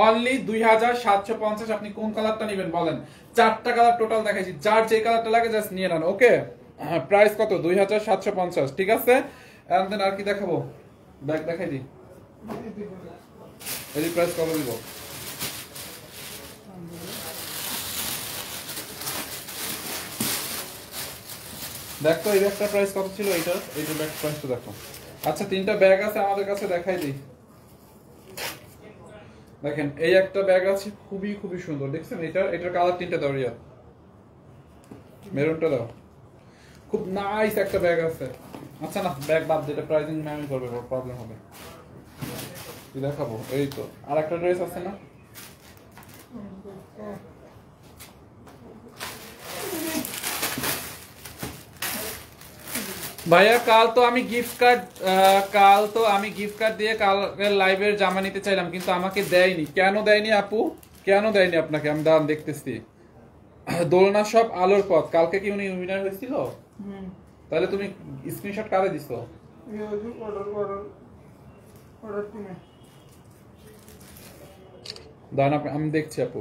অনলি 2750। আপনি কোন কালারটা নেবেন বলেন? 4টা কালার টোটাল দেখাইছি, যার যে কালারটা লাগে জাস্ট নিয়ে নেন। ওকে, প্রাইস কত? 2750, ঠিক আছে। এন্ড দেন আর কি দেখাবো? ব্যাগ দেখাই দিই, এই প্রাইস কত দিব? দেখো এই ব্যাগটার প্রাইস কত ছিল? এইটার ব্যাগ প্রাইসটা দেখো। আচ্ছা 3টা ব্যাগ আছে আমাদের কাছে, দেখাই দিই। দেখেন এই একটা ব্যাগ আছে খুবই খুবই সুন্দর, দেখছেন? এটার কালার 3টা দাও, রিয়া মেরুনটা দাও, খুব নাইস একটা ব্যাগ আছে। আচ্ছা না ব্যাগ বাদ, যেটা প্রাইসিং ম্যামই করবে, প্রবলেম হবে। কি দেখাবো? এই তো আর একটা ড্রেস আছে না, ভাইয়া কাল তো আমি গিফট কার্ড দিয়ে কালকের লাইভের জামা নিতে চাইলাম, কিন্তু আমাকে দেয়নি। কেন দেয়নি আপু? কেন দেয়নি আপনাকে? আমি দাম দেখতেছি। দোলনা সব আলোর পথ, কালকে কি উনি উইনার হয়েছিল? তাহলে তুমি স্ক্রিনশট কারে দিছো? দাঁড়ান আমি দেখছি আপু।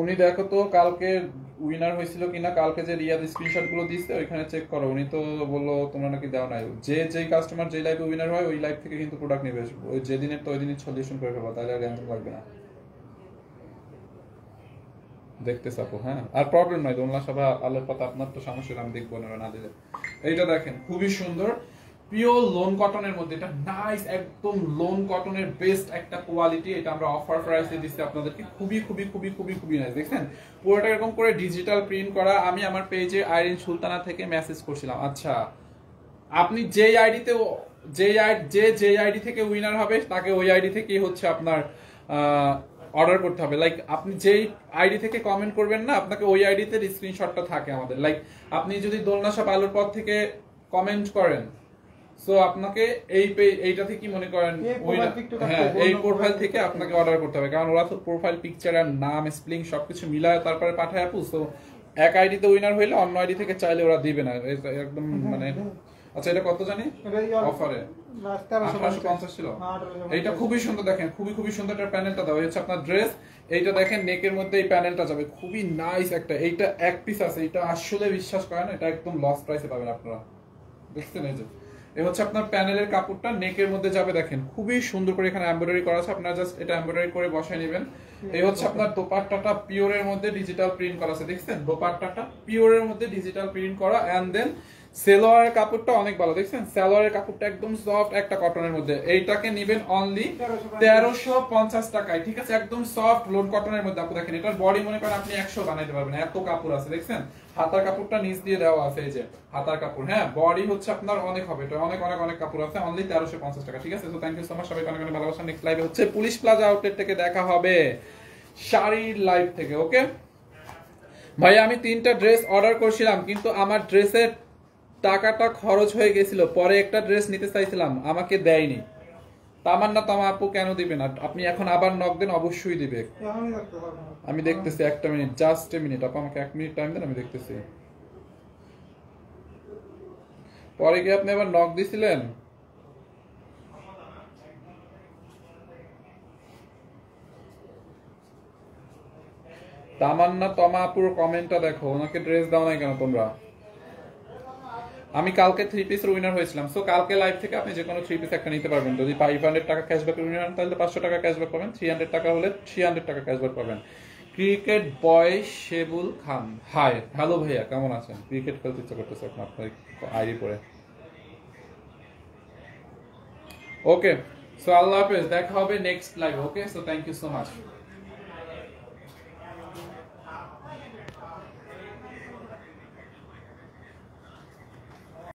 উনি দেখো তো কালকে উইনার হয়েছিল কিনা, কালকে যে রিয়াদ স্ক্রিনশট গুলো দিচ্ছে ওইখানে চেক করো। উনি তো বললো তোমরা নাকি দেওয়া নাই। যেই কাস্টমার যে লাইভে উইনার হয় ওই লাইভ থেকে কিন্তু প্রোডাক্ট নিবে, ওই যেদিনের তো ওই দিনই সলিউশন করে ফেলবো, তাহলে আর টেনশন লাগবে না। দেখতে চাপো, হ্যাঁ আর প্রবলেম নাই, দোলনা সভা আলোর পাতা আপনার তো সমস্যা আমি দেখবো না দিলে। এইটা দেখেন খুবই সুন্দর পিওর লোন কটনের মধ্যে, এটা নাইস একদম লোন কটনের বেস্ট একটা কোয়ালিটি। এটা আমরা অফার প্রাইসে দিচ্ছি আপনাদেরকে, খুবই খুবই খুবই খুবই খুবই নাইস। দেখছেন পুরোটা এরকম করে ডিজিটাল প্রিন্ট করা। আমি আমার পেজে আইরিন সুলতানা থেকে মেসেজ করছিলাম। আচ্ছা আপনি যেই আইডিতে যে আইডি থেকে উইনার হবে তাকে ওই আইডি থেকেই হচ্ছে আপনার অর্ডার করতে হবে। লাইক আপনি যেই আইডি থেকে কমেন্ট করবেন না, আপনাকে ওই আইডিতে স্ক্রিনশটটা থাকে আমাদের। লাইক আপনি যদি দোলনা শপ আলুর পর থেকে কমেন্ট করেন, সো আপনাকে এইটা থেকে মনে করেন হ্যাঁ এই প্রোফাইল থেকে আপনাকে অর্ডার করতে হবে, কারণ ওরা তো প্রোফাইল পিকচার আর নাম স্পেলিং সবকিছু মিলায় তারপরে পাঠায় আপু। সো এক আইডিতে উইনার হইলে অন্য আইডি থেকে চাইলে ওরা দিবে না একদম মানে। আচ্ছা এটা কত জানি অফারে 1850 ছিল। এইটা খুবই সুন্দর, দেখেন খুবই খুবই সুন্দর। একটা প্যানেলটা দেওয়া হচ্ছে আপনার ড্রেস। এইটা দেখেন নেকের মধ্যে এই প্যানেলটা যাবে, খুবই নাইস একটা। এইটা এক পিস আছে, এটা আসলে বিশ্বাস করেন এটা একদম লস প্রাইসে পাবেন আপনারা। দেখছেন এই যে এই হচ্ছে আপনার প্যানেলের কাপড়টা নেকের মধ্যে যাবে, দেখেন খুবই সুন্দর করে এখানে এমব্রয়ডারি করা আছে। আপনারা জাস্ট এটা এমব্রয়ডারি করে বসায় নেবেন। এই হচ্ছে আপনার দোপাট্টাটা পিওরের মধ্যে ডিজিটাল প্রিন্ট করা আছে, দেখছেন দোপাট্টাটা পিওরের মধ্যে ডিজিটাল প্রিন্ট করা। এন্ড দেন সেলোয়ারের কাপড়টা অনেক ভালো, দেখছেন সালোয়ারের কাপড়টা একদম সফট একটা কটনের মধ্যে। এইটাকে নেবেন অনলি 1350 টাকায়, ঠিক আছে একদম সফট লোন কটনের মধ্যে। আপু দেখেন এটার বডি মনে করেন আপনি 100 বানাইতে পারবেন, এত কাপড় আছে। দেখছেন হাতার কাপড়টা নিচ দিয়ে দেওয়া আছে, এই যে হাতার কাপড়। হ্যাঁ বডি হচ্ছে আপনার অনেক হবে, এটা অনেক অনেক অনেক কাপড় আছে। অনলি 1350 টাকা, ঠিক আছে। তো থ্যাংক ইউ সো মাচ সবাইকে অনেক অনেক ভালোবাসা। নেক্সট লাইভে হচ্ছে পুলিশ প্লাজা আউটলেট থেকে দেখা হবে, শাড়ির লাইভ থেকে। ওকে ভাই আমি 3টা ড্রেস অর্ডার করছিলাম কিন্তু আমার ড্রেসের টাকাটা খরচ হয়ে গেছিল, পরে একটা ড্রেস নিতে চাইছিলাম আমাকে দেয়নি। তামান্না তামা আপু কেন দিবে না? আপনি এখন আবার নক দেন, অবশ্যই দিবে। আমি দেখতেছি একটা মিনিট, জাস্ট এ মিনিট আপু, আমাকে 1 মিনিট টাইম দেন, আমি দেখতেছি। পরে কি আপনি আবার নক দিছিলেন? তামান্না তমা আপুর কমেন্টটা দেখো, ওনাকে ড্রেস দাও নাই কেন তোমরা? আমি কালকে 3 পিস উইনার হয়েছিলাম। সো কালকে লাইভ থেকে আপনি যে কোনো 3 পিস একটা নিতে পারবেন। যদি 500 টাকা ক্যাশব্যাক উইনার হন তাহলে 500 টাকা ক্যাশব্যাক পাবেন, 300 টাকা হলে 300 টাকা ক্যাশব্যাক পাবেন। ক্রিকেট বয় শেবুল খান, হাই হ্যালো ভাইয়া কেমন আছেন? ক্রিকেট খেলতে ইচ্ছা করতেছে আপনার আইডি পরে। ওকে সো আল্লাহ হাফেজ, দেখা হবে next live. Okay so thank you so much.